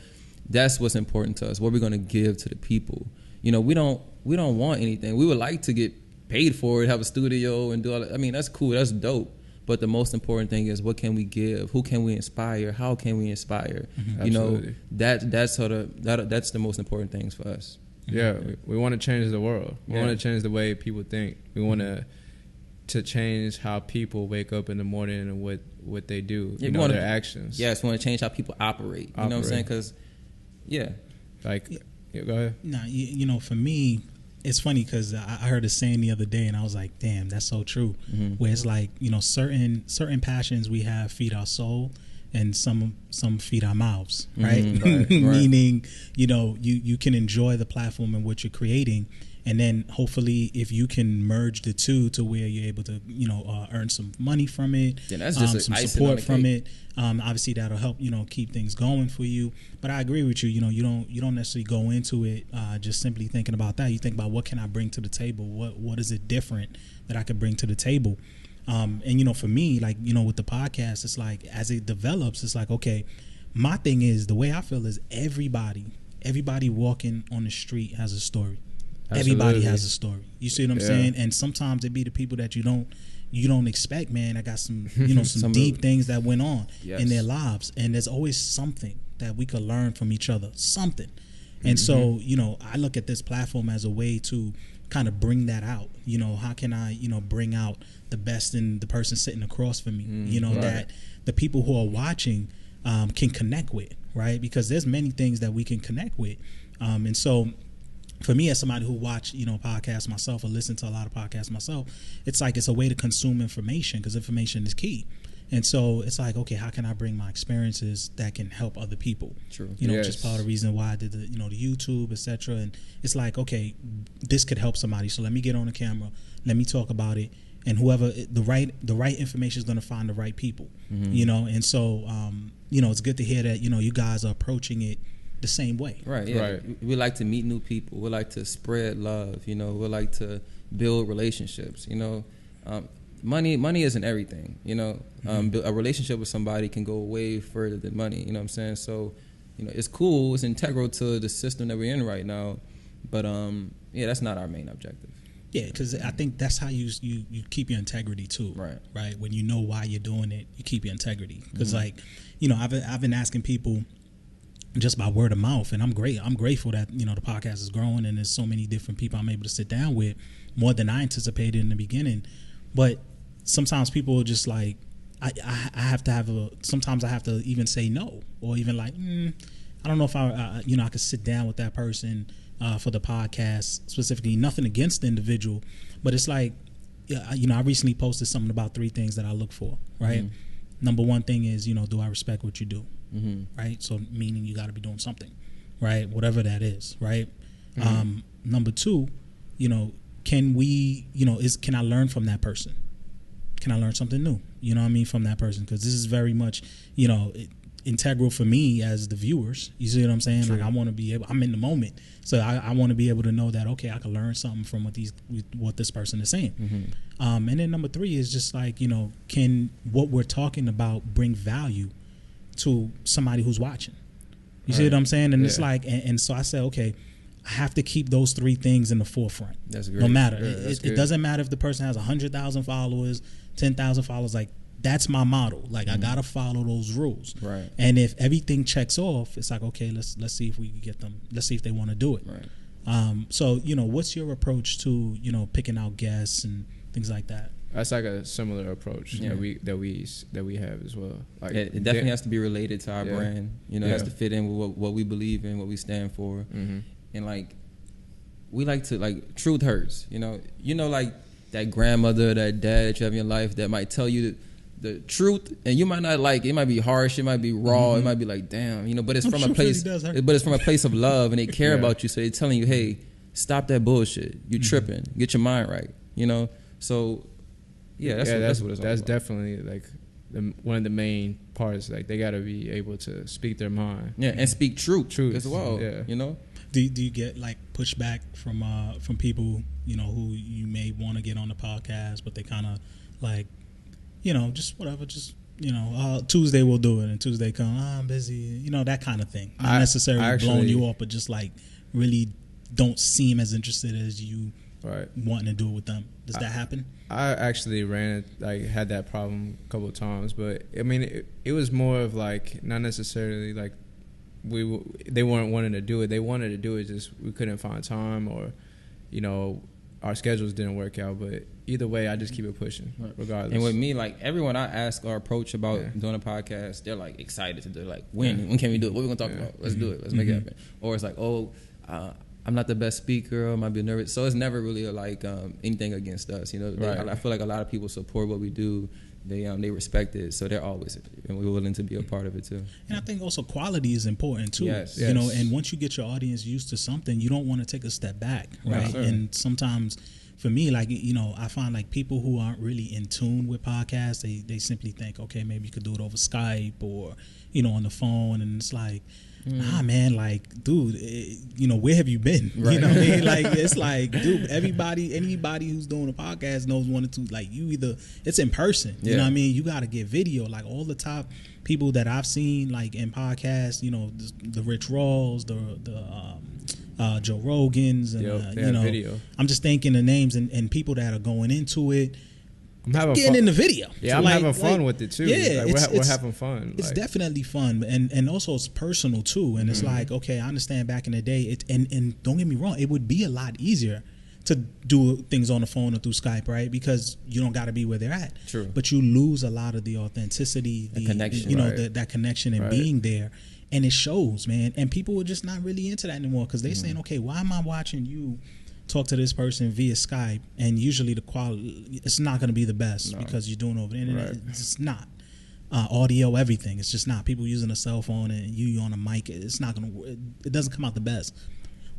[SPEAKER 2] that's what's important to us, what we're going to give to the people. You know, we don't want anything. We would like to get paid for it, have a studio and do all that. I mean, that's cool. That's dope. But the most important thing is what can we give? Who can we inspire? How can we inspire? You know, that's the most important things for us.
[SPEAKER 3] Yeah, we want to change the world. We want to change the way people think. We want to change how people wake up in the morning and what they do, you know, their actions.
[SPEAKER 2] Yes, we want to change how people operate. You know what I'm saying? Because,
[SPEAKER 3] go ahead.
[SPEAKER 1] Nah, you know, for me, it's funny because I heard a saying the other day and I was like, damn, that's so true. Where it's like, you know, certain passions we have feed our soul and some feed our mouths, right? Meaning, you know, you can enjoy the platform and what you're creating. And then hopefully if you can merge the two to where you're able to, you know, earn some money from it,
[SPEAKER 2] that's just
[SPEAKER 1] some support from it. Obviously that'll help, you know, keep things going for you. But I agree with you. You know, you don't necessarily go into it just simply thinking about that. You think about what can I bring to the table? What is it different that I could bring to the table? And, you know, for me, like, you know, with the podcast, it's like as it develops, it's like, okay, my thing is the way I feel is everybody walking on the street has a story. Absolutely. Everybody has a story. You see what I'm saying? And sometimes it be the people that you don't expect, man. I got some, you know, some deep things that went on in their lives. And there's always something that we could learn from each other. Something. And so, you know, I look at this platform as a way to kind of bring that out. You know, how can I, you know, bring out the best in the person sitting across from me, you know, that the people who are watching can connect with, right? Because there's many things that we can connect with. And so for me, as somebody who watch, you know, podcasts myself or listen to a lot of podcasts myself, it's like it's a way to consume information because information is key. And so it's like, okay, how can I bring my experiences that can help other people?
[SPEAKER 2] True.
[SPEAKER 1] You know, which is part of the reason why I did the, you know, the YouTube, etc. And it's like, okay, this could help somebody. So let me get on the camera, let me talk about it, and whoever the right information is going to find the right people. You know, and so you know, it's good to hear that, you know, you guys are approaching it the same way.
[SPEAKER 2] Right, yeah. Right. We like to meet new people. We like to spread love, you know. We like to build relationships, you know. Money isn't everything, you know. A relationship with somebody can go way further than money, you know what I'm saying? So, you know, it's cool. It's integral to the system that we're in right now. But, yeah, that's not our main objective.
[SPEAKER 1] Yeah, because I think that's how you keep your integrity too. Right. When you know why you're doing it, you keep your integrity. Because, like, you know, I've been asking people just by word of mouth, and I'm grateful that, you know, the podcast is growing and there's so many different people I'm able to sit down with, more than I anticipated in the beginning. But sometimes people are just like, I have to sometimes I have to even say no, or even like, I don't know if I could sit down with that person for the podcast specifically. Nothing against the individual, but it's like, you know, I recently posted something about 3 things that I look for, right? Number one thing is, you know, do I respect what you do? Right? So meaning you got to be doing something, right? Whatever that is, right? Number 2, you know, can I learn from that person? Can I learn something new? You know what I mean? From that person? Because this is very much, you know, integral for me as the viewers. You see what I'm saying? True. Like I want to be able. I'm in the moment, so I want to be able to know that okay, I can learn something from what this person is saying. Mm-hmm. And then number 3 is just like, you know, can what we're talking about bring value to somebody who's watching? You see what I'm saying? And it's like, and so I said, okay, I have to keep those 3 things in the forefront. That's great. No matter. It doesn't matter if the person has 100,000 followers, 10,000 followers. Like, that's my model. Like, I gotta follow those rules. Right. And if everything checks off, it's like, okay, let's see if we can get them. Let's see if they want to do it. Right. So, you know, what's your approach to, you know, picking out guests and things like that?
[SPEAKER 3] That's like a similar approach that we have as well. Like,
[SPEAKER 2] it definitely has to be related to our brand. You know, it has to fit in with what we believe in, what we stand for. Mm-hmm. And like, we like to, like, truth hurts. You know, like that grandmother, that dad that you have in your life that might tell you the truth, and you might not like it. It might be harsh, it might be raw, it might be like, damn, you know. But it's from a place, but it's from a place of love, and they care about you. So they're telling you, hey, stop that bullshit. You tripping. Get your mind right. You know. So that's what it's all about.
[SPEAKER 3] That's definitely like one of the main parts. Like, they got to be able to speak their mind.
[SPEAKER 2] Yeah, and speak truth as well. Yeah. You know.
[SPEAKER 1] Do you get like pushback from people, you know, who you may want to get on the podcast, but they kind of like, you know, just whatever, just, you know, Tuesday we'll do it, and Tuesday come, I'm busy, you know, that kind of thing. Not necessarily blowing you off, but just like really don't seem as interested as you wanting to do it with them. Does that happen?
[SPEAKER 3] I actually had that problem a couple of times, but I mean, it was more of like, not necessarily like they weren't wanting to do it. They wanted to do it, just we couldn't find time, or, you know, our schedules didn't work out. But either way, I just keep it pushing, regardless.
[SPEAKER 2] And with me, like, everyone I ask or approach about doing a podcast, they're like excited to do it. Like, when can we do it? What are we gonna talk about? Let's do it. Let's make it happen. Or it's like, I'm not the best speaker, I might be nervous. So it's never really like anything against us, you know. I feel like a lot of people support what we do. They respect it, so they're always, and we're willing to be a part of it too.
[SPEAKER 1] And I think also quality is important too.
[SPEAKER 2] Yes.
[SPEAKER 1] You know, and once you get your audience used to something, you don't want to take a step back, right? And sometimes, for me, like, you know, I find like people who aren't really in tune with podcasts, they simply think, okay, maybe you could do it over Skype or, you know, on the phone, and it's like, nah, man, like, dude, you know, where have you been? Right. You know what I mean? Like, it's like, dude, anybody who's doing a podcast knows one or two. Like, it's in person. You know what I mean? You got to get video. Like, all the top people that I've seen, like, in podcasts, you know, the Rich Rawls, the Joe Rogans, and you know, video. I'm just thinking of names and people that are going into it. I'm having getting fun in the video.
[SPEAKER 3] Yeah, I'm having fun with it too. Yeah, like, we're having fun.
[SPEAKER 1] It's definitely fun, and also it's personal too. And it's like, okay, I understand back in the day, and don't get me wrong, it would be a lot easier to do things on the phone or through Skype, right? Because you don't got to be where they're at.
[SPEAKER 2] True.
[SPEAKER 1] But you lose a lot of the authenticity, the connection, you know, that connection and being there, and it shows, man. And people are just not really into that anymore because they're saying, okay, why am I watching you talk to this person via Skype, and usually the quality, it's not going to be the best because you're doing over the internet. It's just not. Audio, everything, it's just not. People using a cell phone and you on a mic, it's not going to, it doesn't come out the best.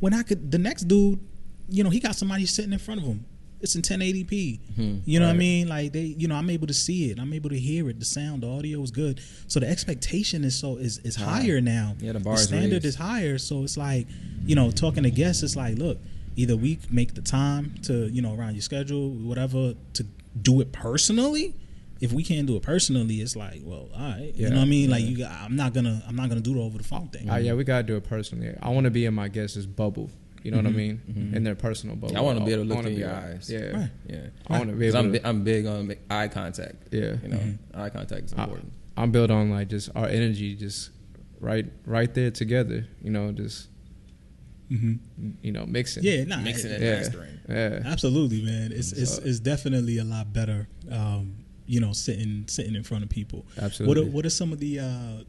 [SPEAKER 1] When the next dude, you know, he got somebody sitting in front of him. It's in 1080p. You know what I mean? Like, you know, I'm able to see it. I'm able to hear it. The sound, the audio is good. So the expectation is higher now.
[SPEAKER 2] Yeah, the
[SPEAKER 1] standard is higher. So it's like, you know, talking to guests, it's like, look, either we make the time to, you know, around your schedule, whatever, to do it personally. If we can't do it personally, it's like, well, all right. You know what I mean? Like, I'm not gonna do it over the phone thing.
[SPEAKER 3] Yeah, we gotta do it personally. I want to be in my guest's bubble. You know what I mean? In their personal bubble.
[SPEAKER 2] I want to be able to look in your eyes.
[SPEAKER 3] Yeah,
[SPEAKER 1] right.
[SPEAKER 3] Yeah. I want to be able.
[SPEAKER 2] I'm big on eye contact.
[SPEAKER 3] Yeah,
[SPEAKER 2] you know, eye contact is important.
[SPEAKER 3] I'm built on like just our energy, just right there together. You know, just. You know, mixing.
[SPEAKER 1] Yeah,
[SPEAKER 2] mixing and mastering.
[SPEAKER 3] Yeah,
[SPEAKER 1] absolutely, man. It's definitely a lot better. You know, sitting in front of people.
[SPEAKER 3] Absolutely.
[SPEAKER 1] What are some of the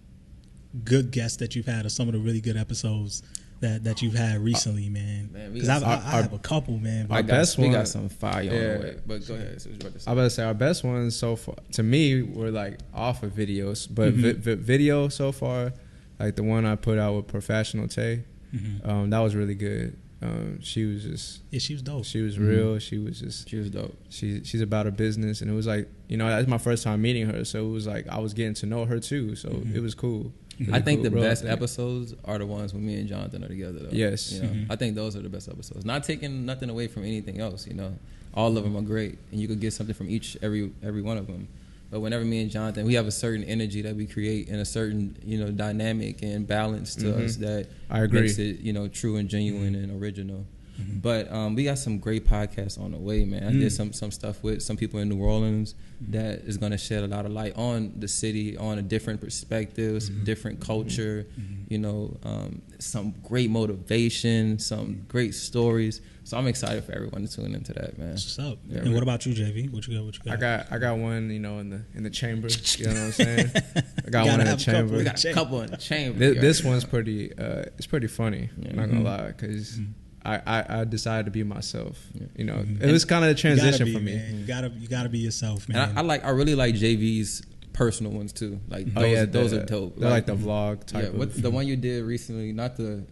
[SPEAKER 1] good guests that you've had, or some of the really good episodes that you've had recently, man? Because I have a couple, man.
[SPEAKER 3] Our best one,
[SPEAKER 2] we got some fire on the way. But go ahead.
[SPEAKER 3] I was about to say our best ones so far, to me, were like off of videos, but video so far, like the one I put out with Professional Tay. That was really good. She was just
[SPEAKER 1] she was dope.
[SPEAKER 3] She was real. She was
[SPEAKER 2] dope.
[SPEAKER 3] She's about her business, and it was like, you know, that's my first time meeting her, so it was like I was getting to know her too. So it was cool.
[SPEAKER 2] I think the best episodes are the ones when me and Jonathan are together, though.
[SPEAKER 3] Yes.
[SPEAKER 2] You know, I think those are the best episodes. Not taking nothing away from anything else, you know. All of them are great, and you could get something from every one of them. But whenever me and Jonathan, we have a certain energy that we create and a certain, you know, dynamic and balance to us that makes it, you know, true and genuine and original. But we got some great podcasts on the way, man. I did some stuff with some people in New Orleans that is going to shed a lot of light on the city, on a different perspectives, different culture, you know, some great motivation, some great stories. So I'm excited for everyone to tune into that, man.
[SPEAKER 1] What's up? Yeah, and what about you, JV? What you got?
[SPEAKER 3] I got one, you know, in the chamber. You know what I'm saying? I got one in the chamber.
[SPEAKER 2] We got a couple in the chamber.
[SPEAKER 3] This one's pretty. It's pretty funny. I'm not gonna lie, because I decided to be myself. You know, it was kind of a transition for me.
[SPEAKER 1] Man. You gotta be yourself, man.
[SPEAKER 2] And I really like JV's personal ones too. Like those are dope.
[SPEAKER 3] They're like the vlog type.
[SPEAKER 2] Yeah, what's the one you did recently? Not the.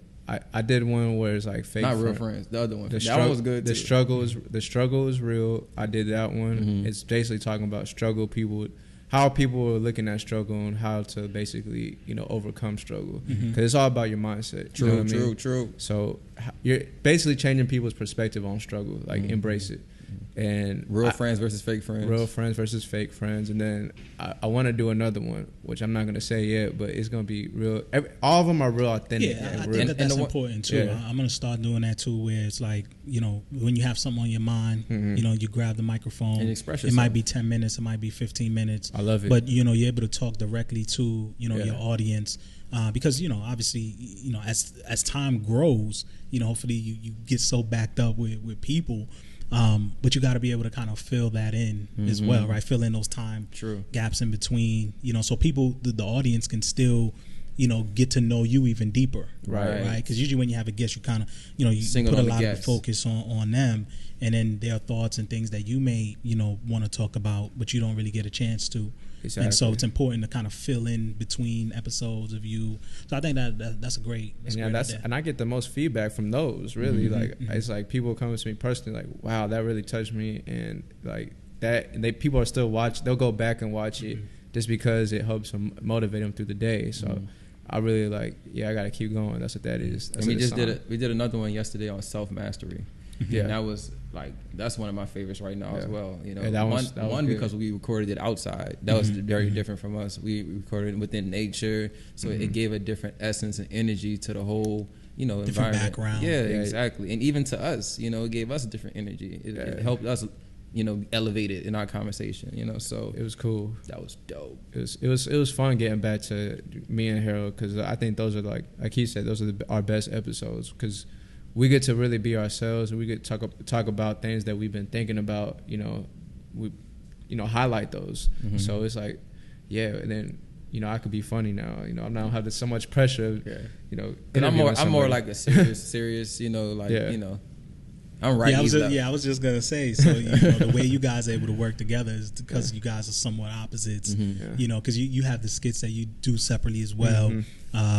[SPEAKER 3] I did one where it's like fake.
[SPEAKER 2] Not real friends. The other one. That one was good too.
[SPEAKER 3] The struggle is real. I did that one. It's basically talking about struggle people. How people are looking at struggle and how to basically, you know, overcome struggle. Because it's all about your mindset.
[SPEAKER 2] True,
[SPEAKER 3] you know what I mean?
[SPEAKER 2] True.
[SPEAKER 3] So you're basically changing people's perspective on struggle. Like, embrace it. And
[SPEAKER 2] real friends versus fake friends.
[SPEAKER 3] Real friends versus fake friends. And then I want to do another one, which I'm not going to say yet, but it's going to be real. All of them are real authentic.
[SPEAKER 1] Yeah, I think that's important too. Yeah. I'm going to start doing that too, where it's like, you know, when you have something on your mind, you know, you grab the microphone
[SPEAKER 2] and express yourself.
[SPEAKER 1] It might be 10 minutes, it might be 15 minutes.
[SPEAKER 3] I love it.
[SPEAKER 1] But, you know, you're able to talk directly to, you know, your audience. Because, you know, obviously, you know, as time grows, you know, hopefully you get so backed up with people. But you got to be able to kind of fill that in as well, right? Fill in those time gaps in between, you know, so people, the audience can still, you know, get to know you even deeper, right? Because usually when you have a guest, you kind of, you know, you put a lot of focus on them, and then their thoughts and things that you may, you know, want to talk about, but you don't really get a chance to. Exactly. And so it's important to kind of fill in between episodes of you. So I think that's a great.
[SPEAKER 3] And I get the most feedback from those. Really, it's like people come to me personally, like, "Wow, that really touched me," and like that. And people are still watch. They'll go back and watch it just because it helps them motivate them through the day. So I really like. Yeah, I got to keep going. That's what that is. That's
[SPEAKER 2] and we did another one yesterday on self mastery. Yeah, and that was like, that's one of my favorites right now as well. You know, that was because we recorded it outside. That was very different from us. We recorded it within nature, so it gave a different essence and energy to the whole, you know,
[SPEAKER 1] different
[SPEAKER 2] environment.
[SPEAKER 1] Background.
[SPEAKER 2] Yeah, exactly. And even to us, you know, it gave us a different energy. It helped us, you know, elevate it in our conversation. You know, so
[SPEAKER 3] it was cool.
[SPEAKER 2] That was dope.
[SPEAKER 3] It was fun getting back to me and Harold, because I think those are like he said, those are our best episodes, because we get to really be ourselves, and we get to talk about things that we've been thinking about. You know, highlight those. So it's like, and then, you know, I could be funny now. You know, I'm not having so much pressure. You know,
[SPEAKER 2] and I'm more like a serious. You know, like you know. I'm right.
[SPEAKER 1] I was just gonna say. So you know, the way you guys are able to work together is because you guys are somewhat opposites. You know, because you have the skits that you do separately as well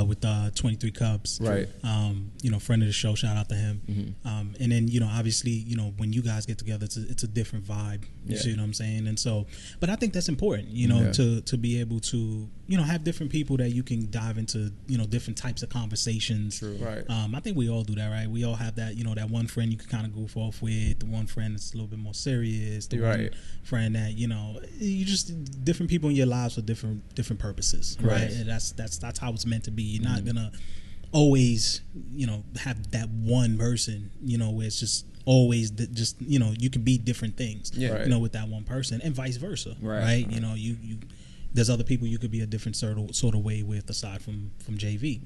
[SPEAKER 1] with 23 Cubs.
[SPEAKER 3] Right.
[SPEAKER 1] You know, friend of the show. Shout out to him. And then, you know, obviously, you know, when you guys get together, it's a different vibe. You see what I'm saying? And so, but I think that's important. You know, to be able to, you know, have different people that you can dive into, you know, different types of conversations.
[SPEAKER 2] True.
[SPEAKER 3] Right.
[SPEAKER 1] I think we all do that, right? We all have that, you know, that one friend you can kind of goof off with, the one friend that's a little bit more serious, the one friend that, you know, you just different people in your lives for different purposes, right? And that's how it's meant to be. You're not gonna always, you know, have that one person, you know, where it's just always just, you know, you can be different things, you know, with that one person, and vice versa, right? You know, you there's other people you could be a different sort of way with, aside from JV.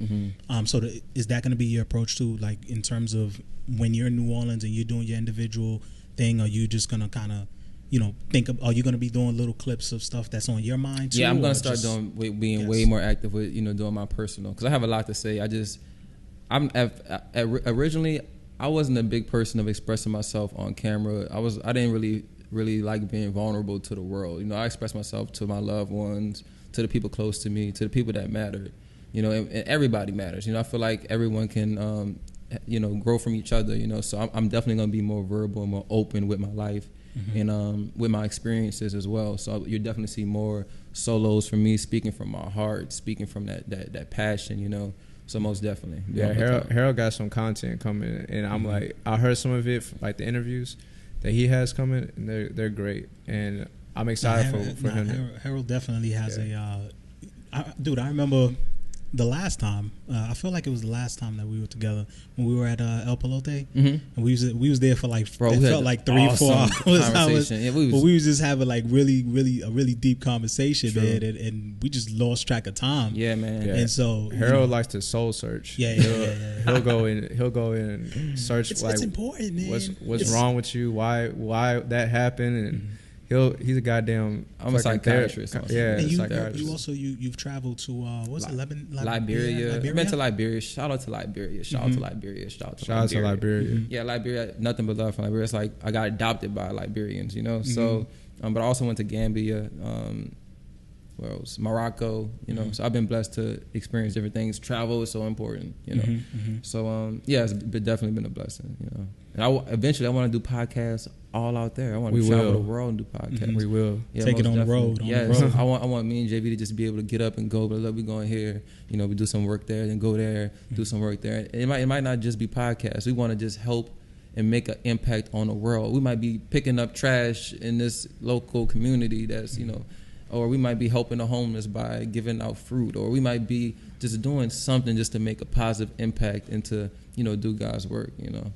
[SPEAKER 1] So is that going to be your approach too? Like, in terms of when you're in New Orleans and you're doing your individual thing, are you just going to kind of, you know, are you going to be doing little clips of stuff that's on your mind too?
[SPEAKER 2] Yeah, I'm going to start being way more active with, you know, doing my personal, because I have a lot to say. Originally, I wasn't a big person of expressing myself on camera. I didn't really like being vulnerable to the world. You know, I express myself to my loved ones, to the people close to me, to the people that matter. You know, and everybody matters. You know, I feel like everyone can, you know, grow from each other. You know, so I'm definitely gonna be more verbal and more open with my life. and with my experiences as well. So you definitely see more solos from me, speaking from my heart, speaking from that passion, you know. So most definitely.
[SPEAKER 3] Yeah, Harold got some content coming, and I'm like, I heard some of it, like the interviews that he has coming, and they're great, and I'm excited for him.
[SPEAKER 1] Harold definitely has dude, I remember the last time, I feel like it was the last time that we were together when we were at El Pelote, and we was there for like, it felt like 3 or 4 hours.
[SPEAKER 2] Yeah,
[SPEAKER 1] but we was just having like really deep conversation, man, and we just lost track of time.
[SPEAKER 2] Yeah, man.
[SPEAKER 3] Yeah.
[SPEAKER 1] And so
[SPEAKER 3] Harold likes to soul search.
[SPEAKER 1] Yeah.
[SPEAKER 3] He'll go in and search
[SPEAKER 1] it's
[SPEAKER 3] like
[SPEAKER 1] important, man.
[SPEAKER 3] What's wrong with you? Why that happened? And he's a goddamn.
[SPEAKER 2] I'm a psychiatrist.
[SPEAKER 3] Yeah,
[SPEAKER 1] and you've traveled to
[SPEAKER 2] Liberia. I've been to Liberia. Shout out to Liberia. Shout out to Liberia. Yeah, Liberia. Nothing but love from Liberia. It's like I got adopted by Liberians, you know. So, but I also went to Gambia. Where else? Morocco, you know. So I've been blessed to experience different things. Travel is so important, you know. So yeah, it's definitely been a blessing, you know. And eventually I want to do podcasts all out there. I want to travel the world and do podcasts.
[SPEAKER 3] We will
[SPEAKER 1] take it on the road.
[SPEAKER 2] Yes, I want me and JV to just be able to get up and go. But look, we going here. You know, we do some work there, then go there, do some work there. It might not just be podcasts. We want to just help and make an impact on the world. We might be picking up trash in this local community that's, you know, or we might be helping the homeless by giving out fruit, or we might be just doing something just to make a positive impact and to, you know, do God's work, you know.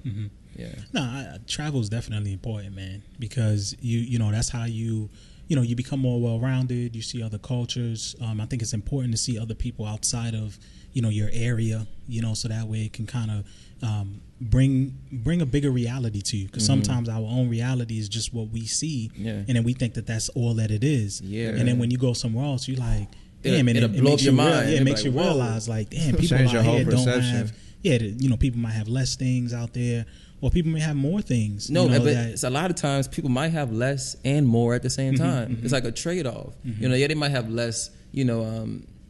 [SPEAKER 2] Yeah.
[SPEAKER 1] No, travel is definitely important, man, because you know that's how you become more well-rounded. You see other cultures. I think it's important to see other people outside of, you know, your area, you know, so that way it can kind of bring a bigger reality to you, because sometimes our own reality is just what we see, and then we think that that's all that it is. And then when you go somewhere else, you're like, damn, and it
[SPEAKER 2] blow up your mind.
[SPEAKER 1] It makes you realize, like, damn, people out here don't have, you know, people might have less things out there, or people may have more things.
[SPEAKER 2] No,
[SPEAKER 1] you know,
[SPEAKER 2] but it's a lot of times people might have less and more at the same time. It's like a trade-off. You know, they might have less, you know,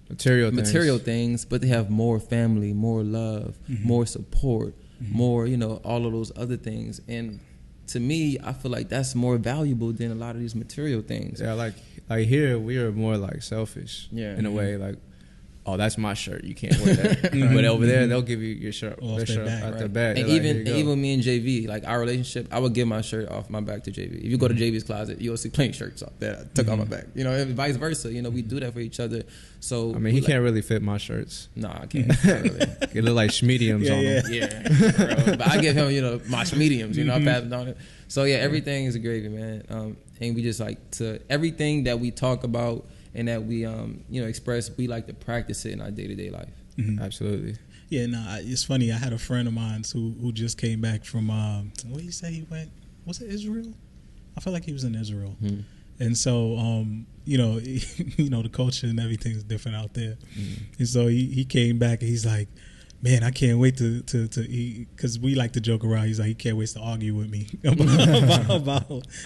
[SPEAKER 2] material things, but they have more family, more love, more support, more, you know, all of those other things. And to me, I feel like that's more valuable than a lot of these material things.
[SPEAKER 3] Yeah, like here we are more like selfish in a way, like, oh, that's my shirt, you can't wear that. But over there, they'll give you your shirt, their shirt out the back.
[SPEAKER 2] And even me and JV, like our relationship, I would give my shirt off my back to JV. If you go to JV's closet, you'll see plenty shirts off that I took off my back. You know, and vice versa. You know, we do that for each other. So
[SPEAKER 3] I mean, he can't really fit my shirts.
[SPEAKER 2] Nah, I can't. Not really.
[SPEAKER 3] It look like schmediums on him.
[SPEAKER 2] Yeah, bro. But I give him, you know, my schmediums. You know, I pass it on it. So yeah, everything is gravy, man. And we just like to everything that we talk about and that we you know, express, we like to practice it in our day-to-day life.
[SPEAKER 3] Absolutely.
[SPEAKER 1] Yeah, no, it's funny. I had a friend of mine who just came back from where you say he went? Was it Israel? I feel like he was in Israel. And so you know, the culture and everything is different out there. And so he came back and he's like, man, I can't wait to because we like to joke around. He's like, he can't wait to argue with me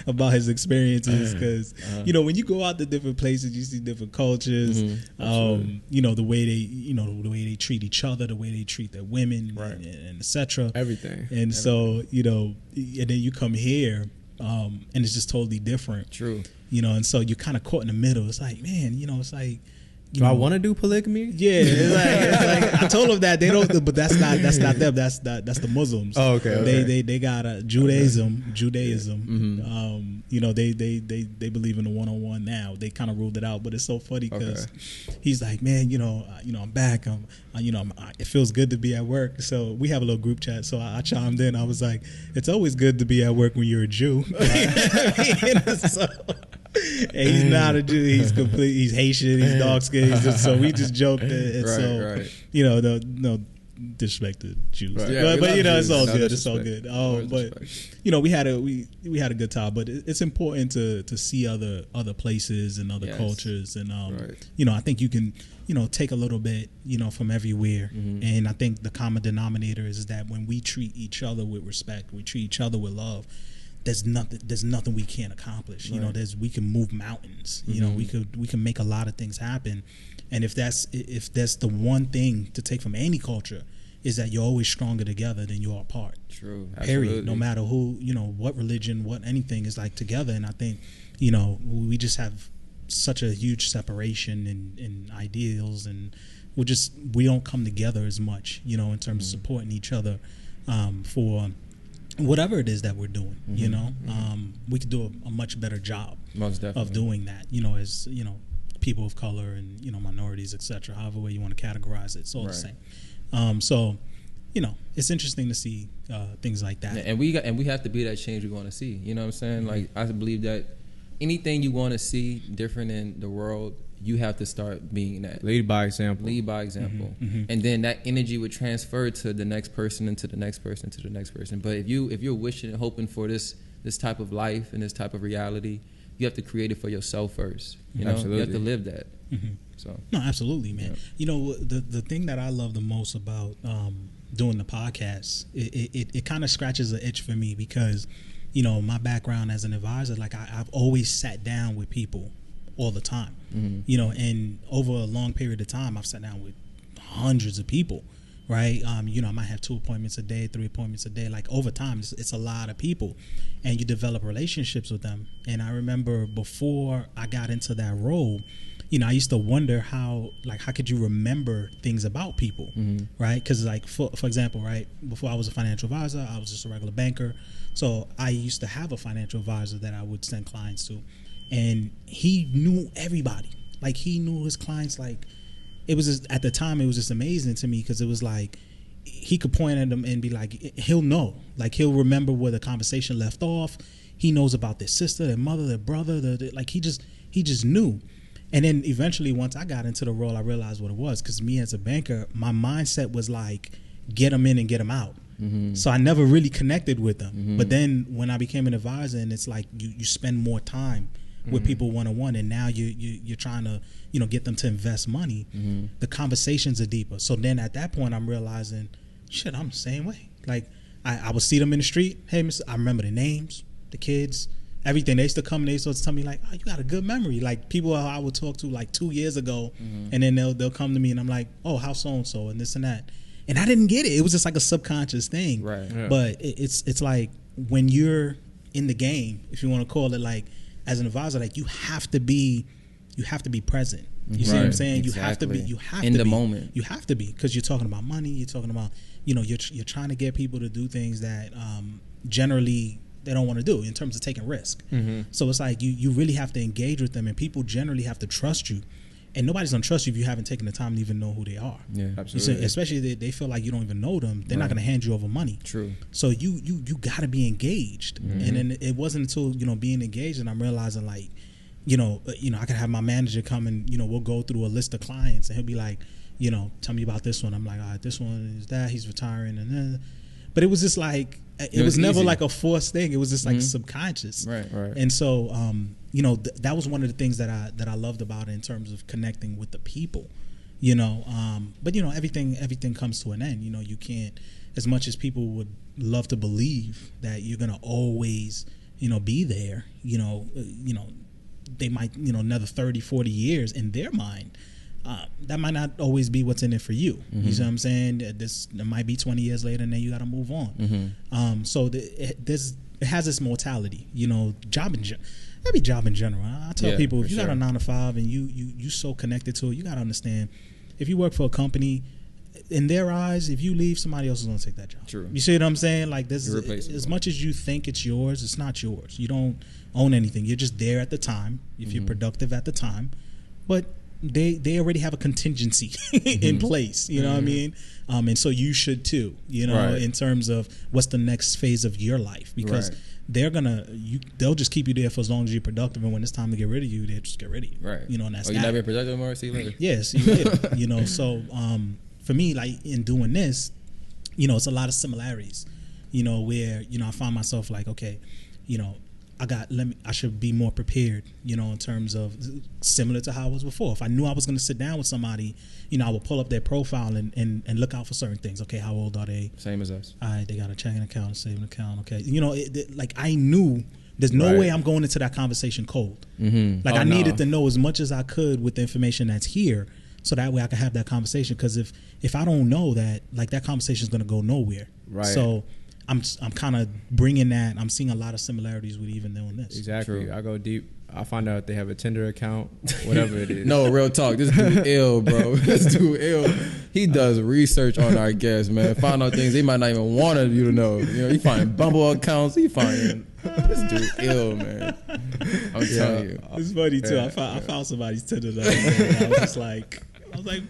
[SPEAKER 1] about his experiences, because you know, when you go out to different places, you see different cultures. You know, the way they treat each other, the way they treat their women, and etc.
[SPEAKER 3] Everything.
[SPEAKER 1] And so, you know, and then you come here, and it's just totally different.
[SPEAKER 2] True.
[SPEAKER 1] You know, and so you're kind of caught in the middle. It's like, man, you know, it's like,
[SPEAKER 3] do I want to do polygamy?
[SPEAKER 1] Yeah, it's like I told them that they don't, but that's not them. That's the Muslims.
[SPEAKER 3] Oh, okay.
[SPEAKER 1] They got Judaism. You know, they believe in the one-on-one now. They kind of ruled it out, but it's so funny because he's like, man, you know, I'm back. It feels good to be at work. So we have a little group chat. So I chimed in. I was like, it's always good to be at work when you're a Jew. So, and he's not a Jew. He's Haitian. He's dark skinned. So we just joked. You know, no disrespect to Jews, but you know, it's all good. It's all good. But you know, we had a good time. But it's important to see other places and other cultures, and you know, I think you can, you know, take a little bit, you know, from everywhere. And I think the common denominator is that when we treat each other with respect, we treat each other with love, there's nothing we can't accomplish. You know, we can move mountains. You know, we can make a lot of things happen. And if that's the one thing to take from any culture, is that you're always stronger together than you are apart.
[SPEAKER 2] True.
[SPEAKER 1] Period.
[SPEAKER 2] Absolutely.
[SPEAKER 1] No matter who, what religion, what anything is like together. And I think, we just have such a huge separation in ideals, and we don't come together as much, in terms of supporting each other for whatever it is that we're doing. We could do a much better job of doing that, as people of color and minorities, etc. However way you want to categorize it, it's all the same. So it's interesting to see things like that.
[SPEAKER 2] And we have to be that change we want to see. You know what I'm saying? Like, I believe that anything you want to see different in the world, you have to start being that.
[SPEAKER 3] Lead by example.
[SPEAKER 2] And then that energy would transfer to the next person and to the next person and to the next person. But if you're wishing and hoping for this type of life and this type of reality, you have to create it for yourself first.
[SPEAKER 3] Absolutely.
[SPEAKER 2] You have to live that. So
[SPEAKER 1] no, absolutely, man. Yeah. The thing that I love the most about doing the podcast, it kind of scratches an itch for me because, my background as an advisor, like I've always sat down with people all the time, and over a long period of time, I've sat down with hundreds of people, right? I might have 2 appointments a day, 3 appointments a day. Like, over time, it's a lot of people, and you develop relationships with them. And I remember before I got into that role, I used to wonder how could you remember things about people, right? Because, like, for example, right, before I was a financial advisor, I was just a regular banker. So I used to have a financial advisor that I would send clients to, and he knew everybody. Like, he knew his clients. Like, it was just, at the time, it was just amazing to me because it was like he could point at them and be like, he'll know. Like, he'll remember where the conversation left off. He knows about their sister, their mother, their brother. Like, he just knew. And then eventually, once I got into the role, I realized what it was, because me as a banker, my mindset was like, get them in and get them out. So I never really connected with them. But then when I became an advisor, and it's like you spend more time with people one-on-one, and now you're trying to get them to invest money, the conversations are deeper. So then at that point, I'm realizing, shit, I'm the same way. Like, I would see them in the street. Hey, mister, I remember the names, the kids, everything. They used to come and they used to tell me like, oh, you got a good memory. Like, people I would talk to like 2 years ago, and then they'll come to me and I'm like, oh, how so-and-so and this and that. And I didn't get it. It was just like a subconscious thing. Right. Yeah. But it's like when you're in the game, if you want to call it, like, as an advisor, like, you have to be present. You see what I'm saying?
[SPEAKER 2] Exactly.
[SPEAKER 1] You have to be
[SPEAKER 2] in the moment.
[SPEAKER 1] You have to be, because you're talking about money. You're talking about, you're trying to get people to do things that generally they don't want to do in terms of taking risk. So it's like you really have to engage with them, and people generally have to trust you. And nobody's gonna trust you if you haven't taken the time to even know who they are.
[SPEAKER 2] Yeah, absolutely.
[SPEAKER 1] Especially if they feel like you don't even know them. They're not gonna hand you over money.
[SPEAKER 2] True.
[SPEAKER 1] So you gotta be engaged. And then it wasn't until being engaged and I'm realizing, like, I could have my manager come and we'll go through a list of clients, and he'll be like, tell me about this one. I'm like, all right, this one is that, he's retiring, and then. But it was just like it was never easy. Like a forced thing. It was just like subconscious.
[SPEAKER 2] Right.
[SPEAKER 1] And so that was one of the things that I loved about it in terms of connecting with the people. But everything comes to an end. You can't, as much as people would love to believe that you're gonna always be there. They might another 30, 40 years in their mind. That might not always be what's in it for you. You see what I'm saying? There might be 20 years later, and then you got to move on. So it has this mortality. Every job in general. I tell people, if you got a 9 to 5 and you so connected to it, you got to understand, if you work for a company, in their eyes, if you leave, somebody else is going to take that job.
[SPEAKER 2] True.
[SPEAKER 1] You see what I'm saying? Like, this, as much as you think it's yours, it's not yours. You don't own anything. You're just there at the time, if you're productive at the time. But they already have a contingency in place, you know what I mean? And so you should too, in terms of what's the next phase of your life, because they'll just keep you there for as long as you're productive, and when it's time to get rid of you, they'll just get rid of you. Right. And that's
[SPEAKER 2] you're not being productive anymore, see you later.
[SPEAKER 1] Yes, you later. So for me, like, in doing this, it's a lot of similarities, where, I find myself like, okay, I should be more prepared, in terms of similar to how I was before. If I knew I was going to sit down with somebody, I would pull up their profile and look out for certain things. Okay, how old are they?
[SPEAKER 2] Same as us.
[SPEAKER 1] All right, they got a checking account, a saving account. Okay, like, I knew there's no way I'm going into that conversation cold. Like, I needed to know as much as I could with the information that's here, so that way I can have that conversation. Because if I don't know that, like, that conversation is going to go nowhere.
[SPEAKER 3] Right.
[SPEAKER 1] So I'm kind of bringing that. I'm seeing a lot of similarities with even doing this.
[SPEAKER 3] Exactly. True. I go deep. I find out they have a Tinder account, whatever it is.
[SPEAKER 2] No, real talk. This dude ill, bro. This dude ill. He does research on our guests, man. Find out things they might not even want you to know. You know, he find Bumble accounts. He find this dude ill, man. I'm telling you.
[SPEAKER 1] It's funny too. I found somebody's Tinder the other day. I was like,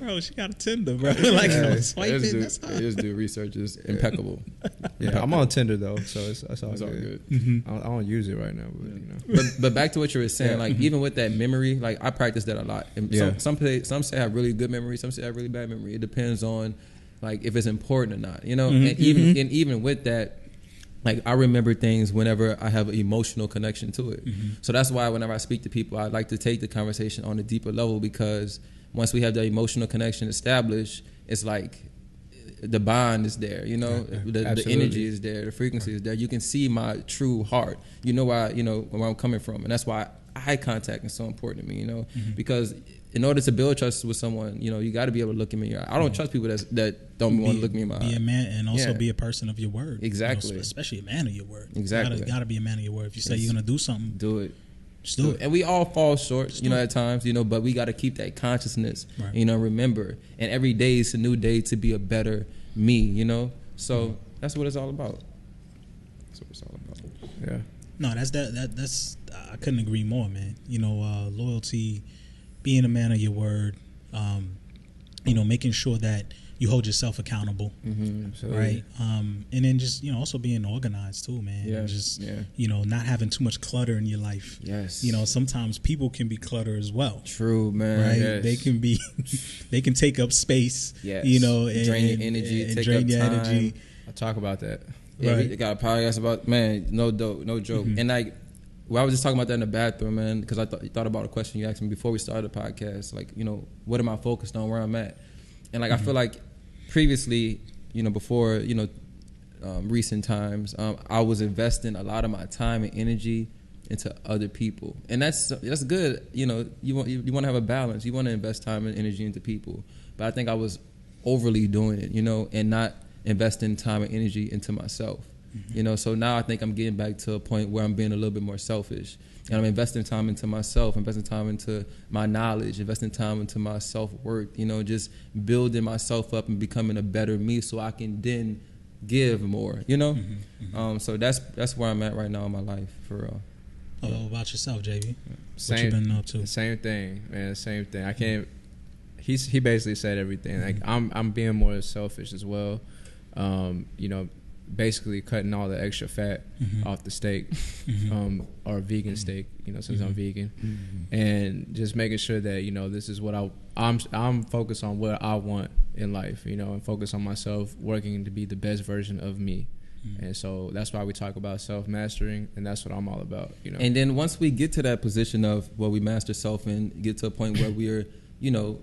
[SPEAKER 1] bro, she got a Tinder, bro. Like, I was swiping.
[SPEAKER 2] This dude research is impeccable.
[SPEAKER 3] Yeah, I'm on Tinder though, so that's all good. Mm-hmm. I don't use it right now, but you know.
[SPEAKER 2] But back to what you were saying, like even with that memory, like I practice that a lot. And some say I have really good memory, some say I have really bad memory. It depends on like if it's important or not, you know. And even with that, like I remember things whenever I have an emotional connection to it. So that's why whenever I speak to people, I like to take the conversation on a deeper level, because once we have the emotional connection established, it's like the bond is there, you know, the energy is there, the frequency is there. You can see my true heart. You know where I'm coming from, and that's why eye contact is so important to me, you know, because in order to build trust with someone, you know, you got to be able to look at me in your eye. I don't trust people that don't want to look me in my eye.
[SPEAKER 1] Be a man, and also be a person of your word.
[SPEAKER 2] Exactly.
[SPEAKER 1] You know, especially a man of your word.
[SPEAKER 2] Exactly.
[SPEAKER 1] You got to be a man of your word. If you say you're going to do something,
[SPEAKER 2] do it.
[SPEAKER 1] Just do it.
[SPEAKER 2] And we all fall short, you know, at times, you know, but we got to keep that consciousness, you know, remember. And every day is a new day to be a better me, you know. So that's what it's all about. That's what it's all about.
[SPEAKER 3] Yeah.
[SPEAKER 1] No, that's I couldn't agree more, man. You know, loyalty, being a man of your word, you know, making sure that you hold yourself accountable, right? And then just, you know, also being organized too, man.
[SPEAKER 2] Yeah.
[SPEAKER 1] And just, you know, not having too much clutter in your life.
[SPEAKER 2] Yes.
[SPEAKER 1] You know, sometimes people can be clutter as well.
[SPEAKER 2] True, man.
[SPEAKER 1] Right?
[SPEAKER 2] Yes.
[SPEAKER 1] They can be, they can take up space.
[SPEAKER 2] Yes.
[SPEAKER 1] You know,
[SPEAKER 2] drain your energy,
[SPEAKER 1] and
[SPEAKER 2] take
[SPEAKER 1] drain
[SPEAKER 2] up
[SPEAKER 1] your
[SPEAKER 2] time.
[SPEAKER 1] energy.
[SPEAKER 3] I'll talk about that.
[SPEAKER 2] Yeah, we got a podcast about, man, no joke. And like, well, I was just talking about that in the bathroom, man, because I thought about a question you asked me before we started the podcast. Like, you know, what am I focused on, where I'm at? And like, I feel like previously, you know, before, you know, recent times, I was investing a lot of my time and energy into other people, and that's good. You know, you want to have a balance. You want to invest time and energy into people, but I think I was overly doing it, you know, and not investing time and energy into myself. You know, so now I think I'm getting back to a point where I'm being a little bit more selfish, and I'm investing time into myself, investing time into my knowledge, investing time into my self-worth, you know, just building myself up and becoming a better me so I can then give more, you know? So that's where I'm at right now in my life, for real.
[SPEAKER 1] Oh, what about yourself, JB?
[SPEAKER 3] What
[SPEAKER 1] you been up to?
[SPEAKER 3] Same thing, man, same thing. I can't, he basically said everything. Like, I'm being more selfish as well. You know, basically cutting all the extra fat off the steak, or vegan steak, you know, since I'm vegan, and just making sure that, you know, this is what I'm focused on what I want in life, you know, and focus on myself, working to be the best version of me. And so that's why we talk about self-mastering, and that's what I'm all about, you know.
[SPEAKER 2] And then once we get to that position of where we master self and get to a point where we're, you know,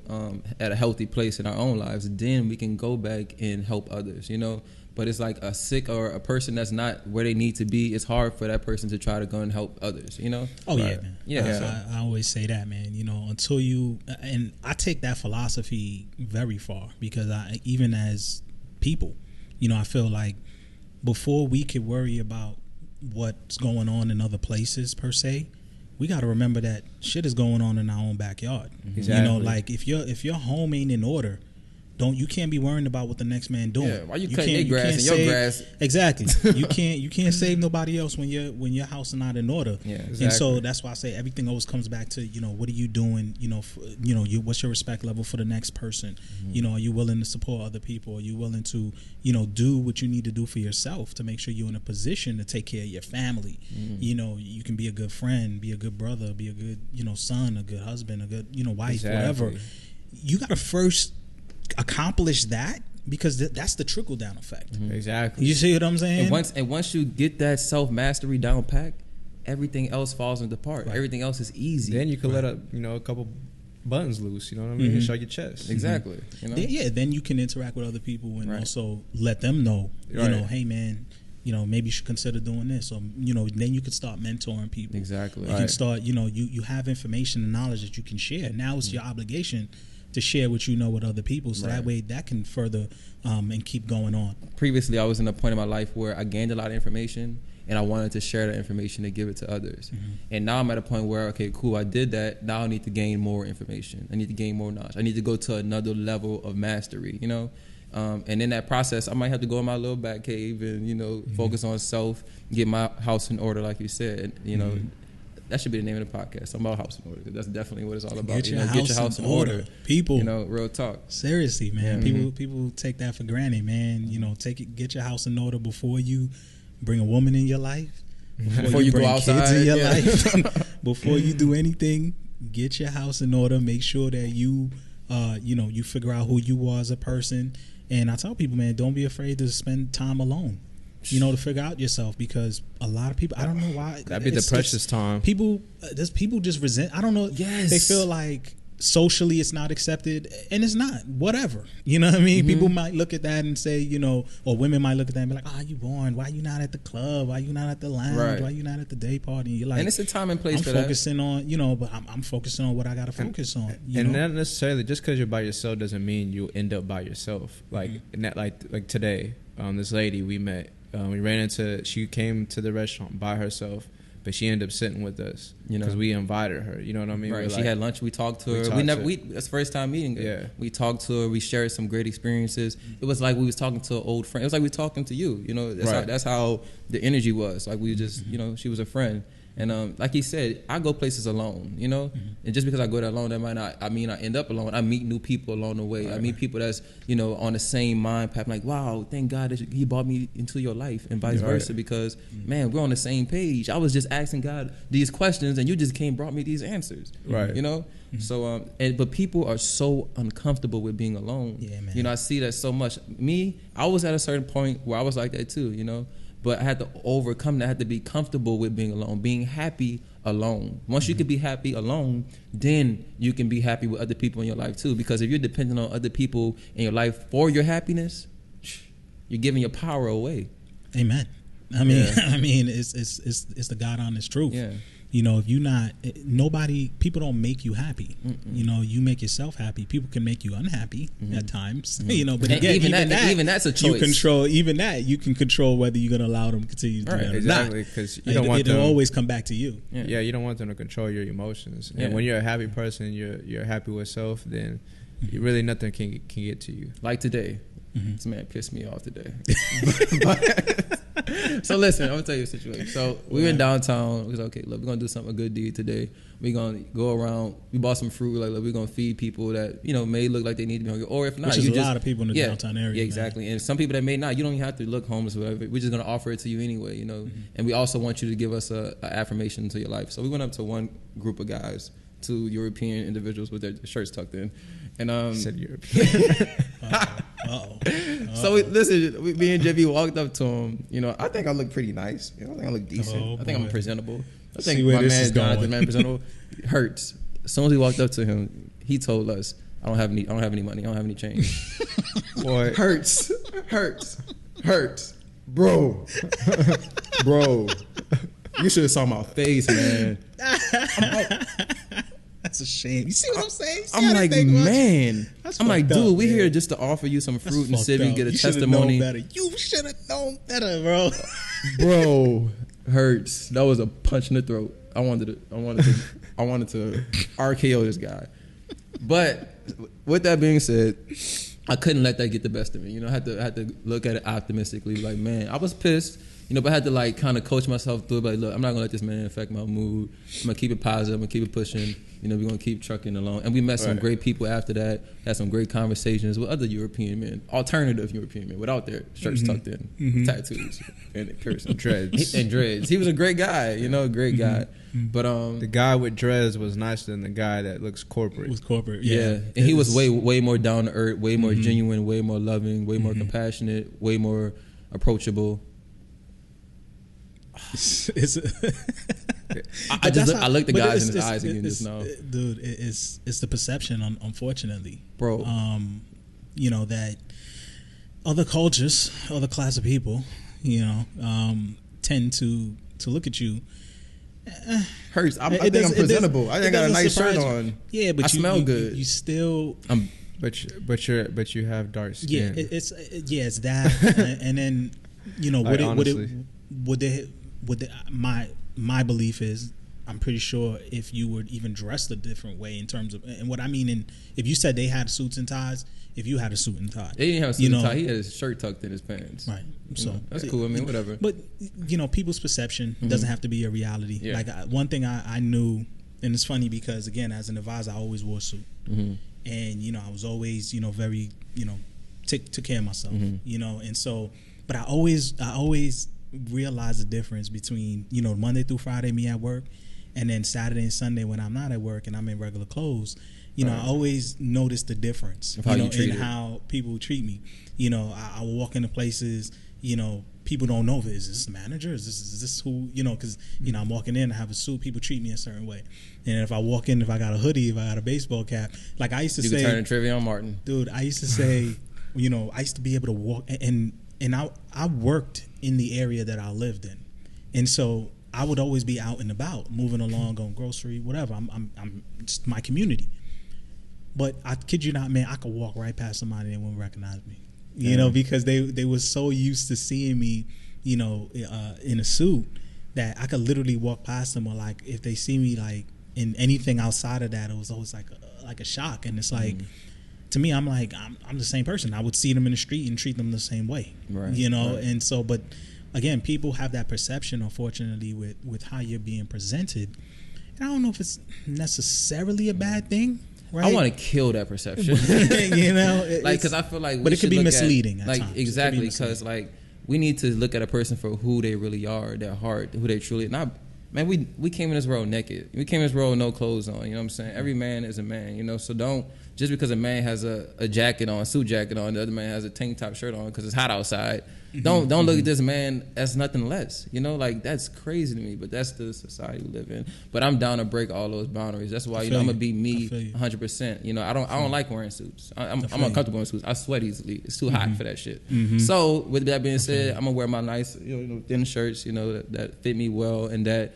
[SPEAKER 2] at a healthy place in our own lives, then we can go back and help others, you know. But it's like a sick or a person that's not where they need to be, it's hard for that person to try to go and help others, you know?
[SPEAKER 1] Oh, right. Yeah, man.
[SPEAKER 2] Yeah.
[SPEAKER 1] So I always say that, man, you know, until you, and I take that philosophy very far, because even as people, you know, I feel like before we could worry about what's going on in other places per se, we got to remember that shit is going on in our own backyard.
[SPEAKER 3] Exactly.
[SPEAKER 1] You know, like if your home ain't in order, you can't be worrying about what the next man doing.
[SPEAKER 2] Yeah, why you cutting your grass and your grass?
[SPEAKER 1] Exactly. you can't save nobody else when your house is not in order.
[SPEAKER 2] Yeah,
[SPEAKER 1] exactly. And so that's why I say everything always comes back to, you know, what are you doing? You know, what's your respect level for the next person? You know, are you willing to support other people? Are you willing to, you know, do what you need to do for yourself to make sure you're in a position to take care of your family? You know, you can be a good friend, be a good brother, be a good, you know, son, a good husband, a good, you know, wife, whatever. You got to first accomplish that, because that's the trickle down effect.
[SPEAKER 3] Exactly.
[SPEAKER 1] You see what I'm saying?
[SPEAKER 2] And once you get that self mastery down pat, everything else falls into part. Right. Everything else is easy.
[SPEAKER 3] Then you can let a couple buttons loose. You know what I mean? And show your chest.
[SPEAKER 2] Exactly. You know?
[SPEAKER 1] Yeah. Then you can interact with other people and also let them know. You know, hey man, you know, maybe you should consider doing this, or, you know, then you could start mentoring people.
[SPEAKER 2] Exactly.
[SPEAKER 1] You can start, you know, you have information and knowledge that you can share. Now it's your obligation to share what you know with other people, so that way that can further and keep going on.
[SPEAKER 2] Previously, I was in a point in my life where I gained a lot of information, and I wanted to share that information and give it to others. And now I'm at a point where, okay, cool, I did that. Now I need to gain more information. I need to gain more knowledge. I need to go to another level of mastery, you know? And in that process, I might have to go in my little back cave and, you know, focus on self, get my house in order, like you said. You know, that should be the name of the podcast. Something about house in order. That's definitely what it's all about.
[SPEAKER 1] Get your house in order. People.
[SPEAKER 2] You know, real talk.
[SPEAKER 1] Seriously, man. People take that for granted, man. You know, get your house in order before you bring a woman in your life.
[SPEAKER 2] Before you go outside.
[SPEAKER 1] Kids in your life. Before you do anything, get your house in order. Make sure that you, you figure out who you are as a person. And I tell people, man, don't be afraid to spend time alone, you know, to figure out yourself, because a lot of people, I don't know why.
[SPEAKER 3] That'd be the precious time.
[SPEAKER 1] People just resent. I don't know.
[SPEAKER 2] Yes.
[SPEAKER 1] They feel like socially it's not accepted, and it's not. Whatever. You know what I mean? People might look at that and say, you know, or women might look at that and be like, oh, you boring. Why you not at the club? Why you not at the lounge? Why you not at the day party? And you're like,
[SPEAKER 2] and it's a time and place for that.
[SPEAKER 1] I'm focusing on, you know, but I'm focusing on what I got to focus on.
[SPEAKER 3] And not necessarily, just because you're by yourself doesn't mean you end up by yourself. Like, like today, this lady we met, we ran into, she came to the restaurant by herself, but she ended up sitting with us, you know, because we invited her. You know what I mean?
[SPEAKER 2] Right. She had lunch. We talked to her. That's the first time meeting her.
[SPEAKER 3] Yeah.
[SPEAKER 2] We talked to her. We shared some great experiences. It was like we was talking to an old friend. It was like we were talking to you. You know, that's how the energy was. Like we just, you know, she was a friend. And like he said, I go places alone, you know? And just because I go there alone, that might not, I mean, I end up alone. I meet new people along the way. I meet people that's, you know, on the same mind path. I'm like, wow, thank God that he brought me into your life, and vice versa, because, man, we're on the same page. I was just asking God these questions, and you just came and brought me these answers.
[SPEAKER 3] Right.
[SPEAKER 2] You know? So, but people are so uncomfortable with being alone.
[SPEAKER 1] Yeah, man.
[SPEAKER 2] You know, I see that so much. Me, I was at a certain point where I was like that too, you know? But I had to overcome that. I had to be comfortable with being alone, being happy alone. Once you can be happy alone, then you can be happy with other people in your life too. Because if you're dependent on other people in your life for your happiness, you're giving your power away.
[SPEAKER 1] Amen. I mean, it's the God honest truth.
[SPEAKER 2] Yeah.
[SPEAKER 1] You know, if you're not, people don't make you happy. You know, you make yourself happy. People can make you unhappy at times. You know, but again, even that's a choice. You can control whether you're going to allow them to continue to do that or not.
[SPEAKER 3] Exactly, because you don't want them.
[SPEAKER 1] It'll always come back to you.
[SPEAKER 3] Yeah, you don't want them to control your emotions. And when you're a happy person, you're happy with self, then really nothing can get to you.
[SPEAKER 2] Like today. This man pissed me off today. So listen, I'm gonna tell you a situation. So we went downtown. We was okay. Look, we're gonna do something, a good deed today. We're gonna go around. We bought some fruit. Like, look, we're gonna feed people that, you know, may look like they need to be hungry, or if not,
[SPEAKER 1] which is a lot of people in the downtown area.
[SPEAKER 2] Yeah, exactly. Man. And some people that may not. You don't even have to look homeless or whatever. We're just gonna offer it to you anyway, you know. And we also want you to give us a affirmation to your life. So we went up to one group of guys, two European individuals with their shirts tucked in, and
[SPEAKER 3] said European.
[SPEAKER 2] So listen, me and JB walked up to him. You know, I think I look pretty nice. You know, I think I look decent. I think I'm presentable. I think my man Jonathan, man, presentable. Hurts. As soon as we walked up to him, he told us, "I don't have any money. I don't have any change."
[SPEAKER 3] Boy,
[SPEAKER 2] hurts, bro. You should have saw my face, man.
[SPEAKER 1] That's a shame. You see what I'm saying?
[SPEAKER 2] I'm like, man. I'm like, dude, we're here just to offer you some fruit and see if you can get a testimony.
[SPEAKER 1] You should have known better, bro.
[SPEAKER 2] Bro, hurts. That was a punch in the throat. I wanted to RKO this guy. But with that being said, I couldn't let that get the best of me. You know, I had to look at it optimistically. Like, man, I was pissed. You know, but I had to like kind of coach myself through it. Like, look, I'm not gonna let this man affect my mood. I'm gonna keep it positive. I'm gonna keep it pushing. You know, we're gonna keep trucking along. And we met some great people after that. Had some great conversations with other European men, alternative European men, without their shirts tucked in, tattoos, and piercing,
[SPEAKER 3] dreads,
[SPEAKER 2] and dreads. He was a great guy. You know, great guy. But
[SPEAKER 3] the guy with dreads was nicer than the guy that looks corporate.
[SPEAKER 1] Was corporate,
[SPEAKER 2] yeah. And he was way more down to earth, way more genuine, way more loving, way more compassionate, way more approachable. I looked the guys in his eyes again just now.
[SPEAKER 1] Dude, it's the perception, unfortunately,
[SPEAKER 2] bro.
[SPEAKER 1] You know, that other cultures, other class of people, you know, tend to look at you
[SPEAKER 2] hurts. I
[SPEAKER 4] think I'm presentable. I ain't got a nice shirt on.
[SPEAKER 1] Yeah, but
[SPEAKER 2] I smell good.
[SPEAKER 1] You still.
[SPEAKER 3] But you have dark skin.
[SPEAKER 1] Yeah, it's that, and then my belief is, I'm pretty sure if you were even dressed a different way in terms of, and what I mean, if you said they had suits and ties, if you had a suit and tie,
[SPEAKER 2] they didn't have a suit and tie. He had his shirt tucked in his pants.
[SPEAKER 1] Right. So
[SPEAKER 2] that's cool. I mean, whatever.
[SPEAKER 1] But people's perception doesn't have to be a reality. Yeah. Like one thing I knew, and it's funny because again, as an advisor, I always wore a suit, and I was always very took care of myself, and so, but I always realized the difference between Monday through Friday me at work, and then Saturday and Sunday when I'm not at work and I'm in regular clothes. I always notice the difference in how people treat me. I will walk into places, people don't know if is this a manager, is this who, because I'm walking in, I have a suit, people treat me a certain way. And if I walk in, if I got a hoodie, if I got a baseball cap, like I used to say,
[SPEAKER 2] you can turn trivia on Martin.
[SPEAKER 1] Dude, I used to say, I used to be able to walk, and I worked in the area that I lived in, and so I would always be out and about, moving along, going grocery, whatever. I'm just my community. But I kid you not, man, I could walk right past somebody and they wouldn't recognize me. Because they were so used to seeing me, in a suit that I could literally walk past them, or like if they see me like in anything outside of that, it was always like a shock. And it's like, to me, I'm like, I'm the same person. I would see them in the street and treat them the same way, right. And so, but again, people have that perception, unfortunately, with how you're being presented. And I don't know if it's necessarily a bad thing. Right?
[SPEAKER 2] I want to kill that perception. Because I feel like,
[SPEAKER 1] but it could be misleading.
[SPEAKER 2] Exactly, because we need to look at a person for who they really are, their heart, who they truly. Not, man, we came in this world naked. We came in this world with no clothes on. You know what I'm saying? Every man is a man. So don't, just because a man has a jacket on, a suit jacket on, the other man has a tank top shirt on because it's hot outside. Don't look at this man as nothing less. That's crazy to me, but that's the society we live in. But I'm down to break all those boundaries. That's why I'm gonna be me 100%. I don't like wearing suits. I'm uncomfortable in suits. I sweat easily. It's too hot for that shit. So with that being said, I'm gonna wear my nice thin shirts that fit me well and that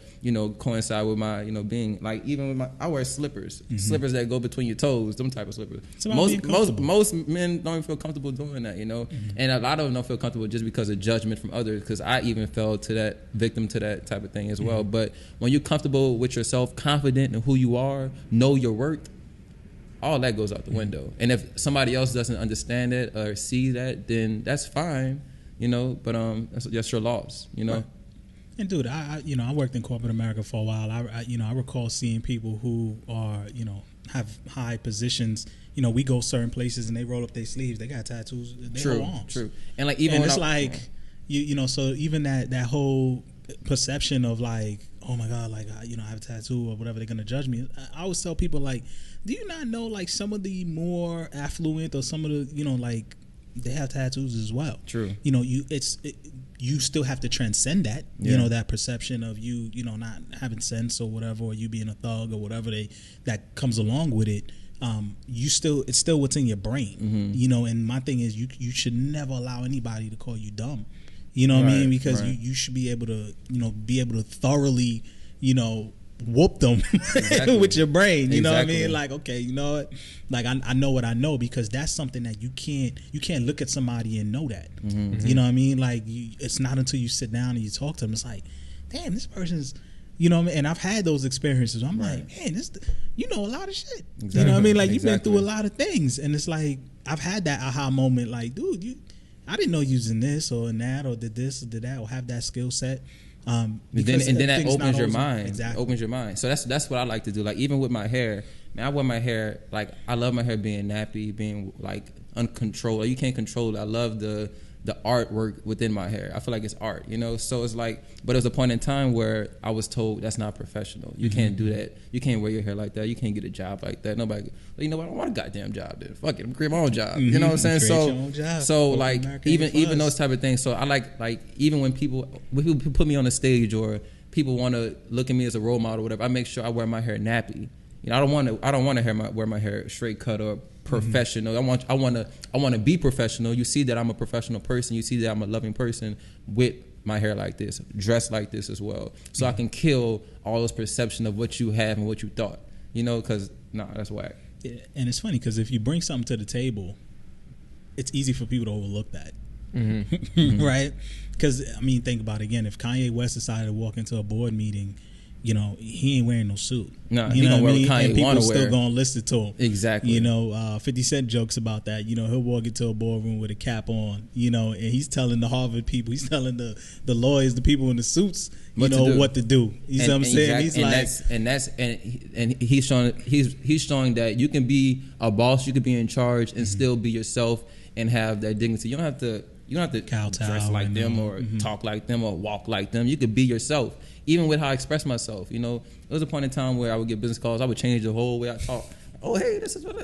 [SPEAKER 2] coincide with my being, like, even with I wear slippers that go between your toes, them type of slippers. Most men don't even feel comfortable doing that, and a lot of them don't feel comfortable just because of judgment from others, because I even fell victim to that type of thing as well. But when you're comfortable with yourself, confident in who you are, know your worth, all that goes out the window. And if somebody else doesn't understand it or see that, then that's fine, but that's your loss,
[SPEAKER 1] Right. And dude, I worked in corporate America for a while. I recall seeing people who are, have high positions. We go certain places and they roll up their sleeves. They got tattoos. Their whole arms. True. And like even it's like so even that whole perception of like, oh my God, like I have a tattoo or whatever, they're gonna judge me. I always tell people, like, do you not know, like, some of the more affluent or some of the like they have tattoos as well. True. You still have to transcend that, that perception of you not having sense or whatever, or you being a thug or whatever that comes along with it. It's still what's in your brain, and my thing is you should never allow anybody to call you dumb. What I mean? Because you should be able to thoroughly, whoop them with your brain. You know what I mean? Like, okay, you know what? Like I know what I know, because that's something that you can't look at somebody and know that. You know what I mean? Like it's not until you sit down and you talk to them, it's like, damn, this person's, what I mean? And I've had those experiences. I'm like, man, a lot of shit. Exactly. You know what I mean? Like you've been through a lot of things, and it's like I've had that aha moment. Like, dude, I didn't know you was in this or in that or did this or did that or have that skill set.
[SPEAKER 2] And then that opens your mind. Exactly. Opens your mind. So that's what I like to do. Like even with my hair, man, I wear my hair, like I love my hair being nappy, being like uncontrolled. Like, you can't control it. I love the artwork within my hair. I feel like it's art, So it's like, but there's a point in time where I was told that's not professional. You can't do that. You can't wear your hair like that. You can't get a job like that. Nobody. I don't want a goddamn job. Then fuck it, I'm creating my own job. You know what I'm saying? So like even those type of things. So I like even when people put me on a stage or people want to look at me as a role model or whatever, I make sure I wear my hair nappy. I don't want to wear my hair straight cut or professional. I want to be professional. You see that I'm a professional person. You see that I'm a loving person with my hair like this, dress like this as well. So I can kill all this perception of what you have and what you thought, because that's whack.
[SPEAKER 1] Yeah, and it's funny because if you bring something to the table, it's easy for people to overlook that. Mm-hmm. Right? Because, think about it again. If Kanye West decided to walk into a board meeting, he ain't wearing no suit.
[SPEAKER 2] No, he gonna wear what Kanye
[SPEAKER 1] and people still
[SPEAKER 2] wear.
[SPEAKER 1] gonna listen to him.
[SPEAKER 2] Exactly.
[SPEAKER 1] 50 Cent jokes about that. He'll walk into a boardroom with a cap on, and he's telling the Harvard people, he's telling the lawyers, the people in the suits, what to do. You see what I'm saying? He's
[SPEAKER 2] he's showing that you can be a boss, you can be in charge, and still be yourself and have that dignity. You don't have to dress like them or talk like them or walk like them. You could be yourself. Even with how I express myself, there was a point in time where I would get business calls. I would change the whole way I talk. Oh, hey, this is what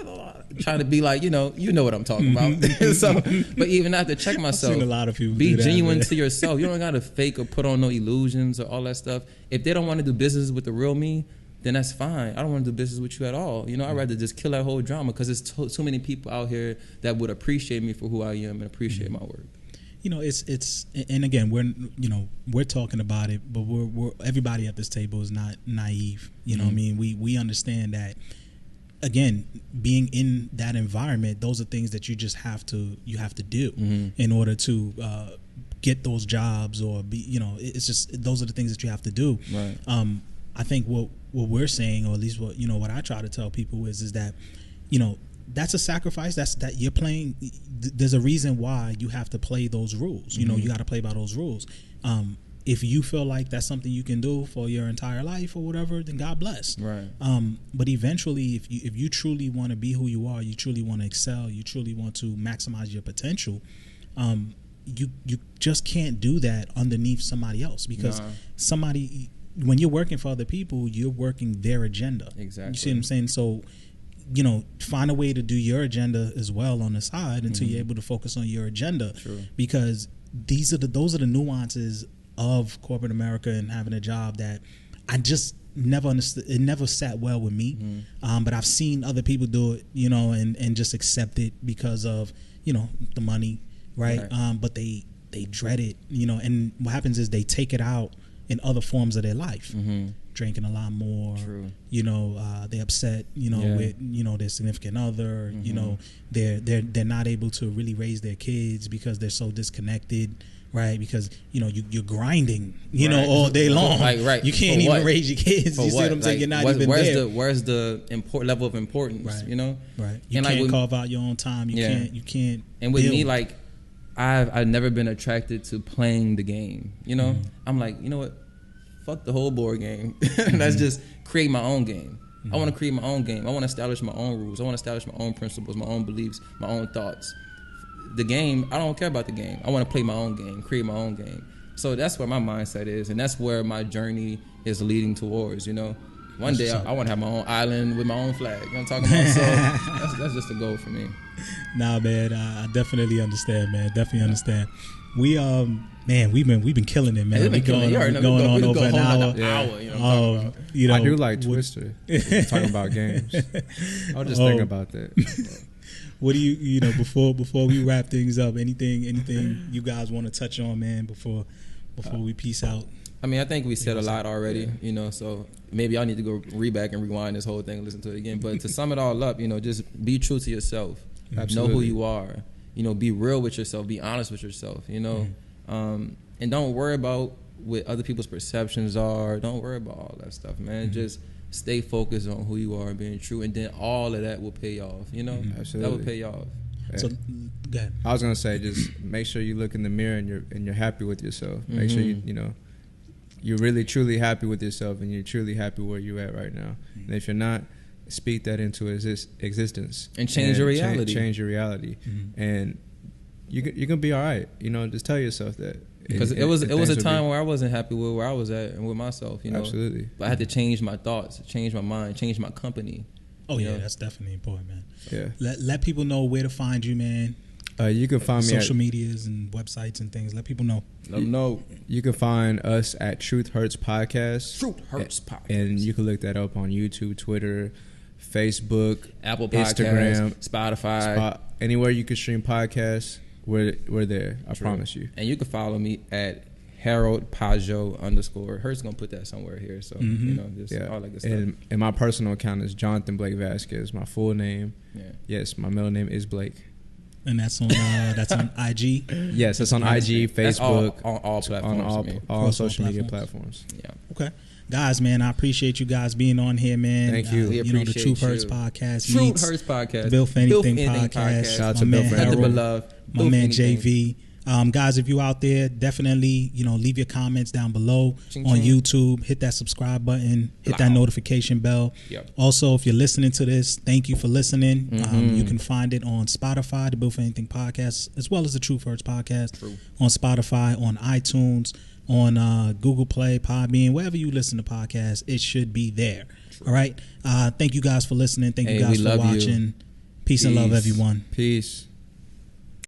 [SPEAKER 2] trying to be like, you know what I'm talking about. So, but even I have to check myself.
[SPEAKER 1] I've seen a lot of people
[SPEAKER 2] be
[SPEAKER 1] do
[SPEAKER 2] genuine
[SPEAKER 1] that,
[SPEAKER 2] to yourself. You don't got to fake or put on no illusions or all that stuff. If they don't want to do business with the real me, then that's fine. I don't want to do business with you at all. I'd rather just kill that whole drama because there's too many people out here that would appreciate me for who I am and appreciate my work.
[SPEAKER 1] It's and again we're talking about it, but we're everybody at this table is not naive. We understand that. Again, being in that environment, those are things that you just have to do in order to get those jobs or be. It's just those are the things that you have to do.
[SPEAKER 2] Right.
[SPEAKER 1] I think what we're saying, or at least what I try to tell people is that that's a sacrifice. That you're playing. There's a reason why you have to play those rules. You got to play by those rules. If you feel like that's something you can do for your entire life or whatever, then God bless.
[SPEAKER 2] Right.
[SPEAKER 1] But eventually, if you truly want to be who you are, you truly want to excel, you truly want to maximize your potential, you just can't do that underneath somebody else because somebody. When you're working for other people, you're working their agenda.
[SPEAKER 2] Exactly.
[SPEAKER 1] You see what I'm saying? So, find a way to do your agenda as well on the side until you're able to focus on your agenda.
[SPEAKER 2] True.
[SPEAKER 1] Because those are the nuances of corporate America and having a job that I just never understood. It never sat well with me. But I've seen other people do it, and just accept it because of, the money, right? But they dread it, and what happens is they take it out in other forms of their life, drinking a lot more.
[SPEAKER 2] True.
[SPEAKER 1] They're upset, with, their significant other. They're not able to really raise their kids because they're so disconnected, right? Because you're grinding, all day long.
[SPEAKER 2] Right.
[SPEAKER 1] You can't even raise your kids.
[SPEAKER 2] For
[SPEAKER 1] you see what I'm saying? You're not even there.
[SPEAKER 2] Where's the level of importance?
[SPEAKER 1] Right. Right. You
[SPEAKER 2] and
[SPEAKER 1] can't carve out your own time. You can't.
[SPEAKER 2] And with me, I've never been attracted to playing the game. I'm like, you know what? Fuck the whole board game. Let's just create my own game. I want to create my own game. I want to establish my own rules. I want to establish my own principles, my own beliefs, my own thoughts. The game, I don't care about the game. I want to play my own game, create my own game. So that's where my mindset is, and that's where my journey is leading towards. One day I want to have my own island with my own flag. You know what I'm talking about? So that's just a goal for me.
[SPEAKER 1] Nah, man, I definitely understand, man. Definitely understand. We we've been killing it, man. We're going on over an hour.
[SPEAKER 3] I do like Twister. Talking about games. I was just thinking about that.
[SPEAKER 1] What do you before we wrap things up? Anything you guys want to touch on, man? Before we peace out.
[SPEAKER 2] I think we said a lot already, so maybe I need to go back and rewind this whole thing and listen to it again. But to sum it all up, just be true to yourself.
[SPEAKER 3] Absolutely.
[SPEAKER 2] Know who you are. Be real with yourself. Be honest with yourself, and don't worry about what other people's perceptions are. Don't worry about all that stuff, man. Just stay focused on who you are and being true, and then all of that will pay off,
[SPEAKER 3] Absolutely.
[SPEAKER 2] That will pay off.
[SPEAKER 1] So, go ahead.
[SPEAKER 3] I was gonna say, just make sure you look in the mirror and you're happy with yourself. Make sure you're really truly happy with yourself and you're truly happy where you're at right now. And if you're not, speak that into existence
[SPEAKER 2] and change your reality.
[SPEAKER 3] Change your reality, and you're gonna be all right. Just tell yourself that.
[SPEAKER 2] Because it was a time where I wasn't happy with where I was at and with myself.
[SPEAKER 3] Absolutely.
[SPEAKER 2] But I had to change my thoughts, change my mind, change my company.
[SPEAKER 1] Oh yeah, that's definitely important, man.
[SPEAKER 3] Yeah.
[SPEAKER 1] Let people know where to find you, man.
[SPEAKER 3] You can find me
[SPEAKER 1] social medias and websites and things. Let people know.
[SPEAKER 2] Let them know.
[SPEAKER 3] You can find us at Truth Hurts Podcast.
[SPEAKER 2] Truth Hurts Podcast.
[SPEAKER 3] And you can look that up on YouTube, Twitter, Facebook,
[SPEAKER 2] Apple Podcasts,
[SPEAKER 3] Instagram,
[SPEAKER 2] Spotify.
[SPEAKER 3] Anywhere you can stream podcasts, we're there. I promise you.
[SPEAKER 2] And you can follow me at Harold Pajot _ Hert's gonna put that somewhere here. So you know, just all that good stuff.
[SPEAKER 3] And my personal account is Jonathan Blake Vasquez. My full name. Yeah. Yes, my middle name is Blake.
[SPEAKER 1] And that's on IG.
[SPEAKER 3] Yes, it's on IG, Facebook,
[SPEAKER 2] on all platforms,
[SPEAKER 3] on all social media platforms.
[SPEAKER 2] Yeah.
[SPEAKER 1] Okay. Guys, man, I appreciate you guys being on here, man.
[SPEAKER 3] Thank you.
[SPEAKER 1] You know, the Truth Hurts podcast.
[SPEAKER 2] Truth Hurts podcast.
[SPEAKER 1] Built for Anything podcast.
[SPEAKER 3] Shout out to Bill
[SPEAKER 1] Harold, my man JV. Guys, if you out there, definitely, you know, leave your comments down below on YouTube. Hit that subscribe button. Hit that notification bell.
[SPEAKER 2] Yep.
[SPEAKER 1] Also, if you're listening to this, thank you for listening. You can find it on Spotify, the Built for Anything podcast, as well as the Truth Hurts podcast. On Spotify, on iTunes, on Google Play, Podbean, wherever you listen to podcasts, it should be there. All right. Thank you guys for listening. Thank you guys for watching. Peace and love, everyone.
[SPEAKER 3] Peace.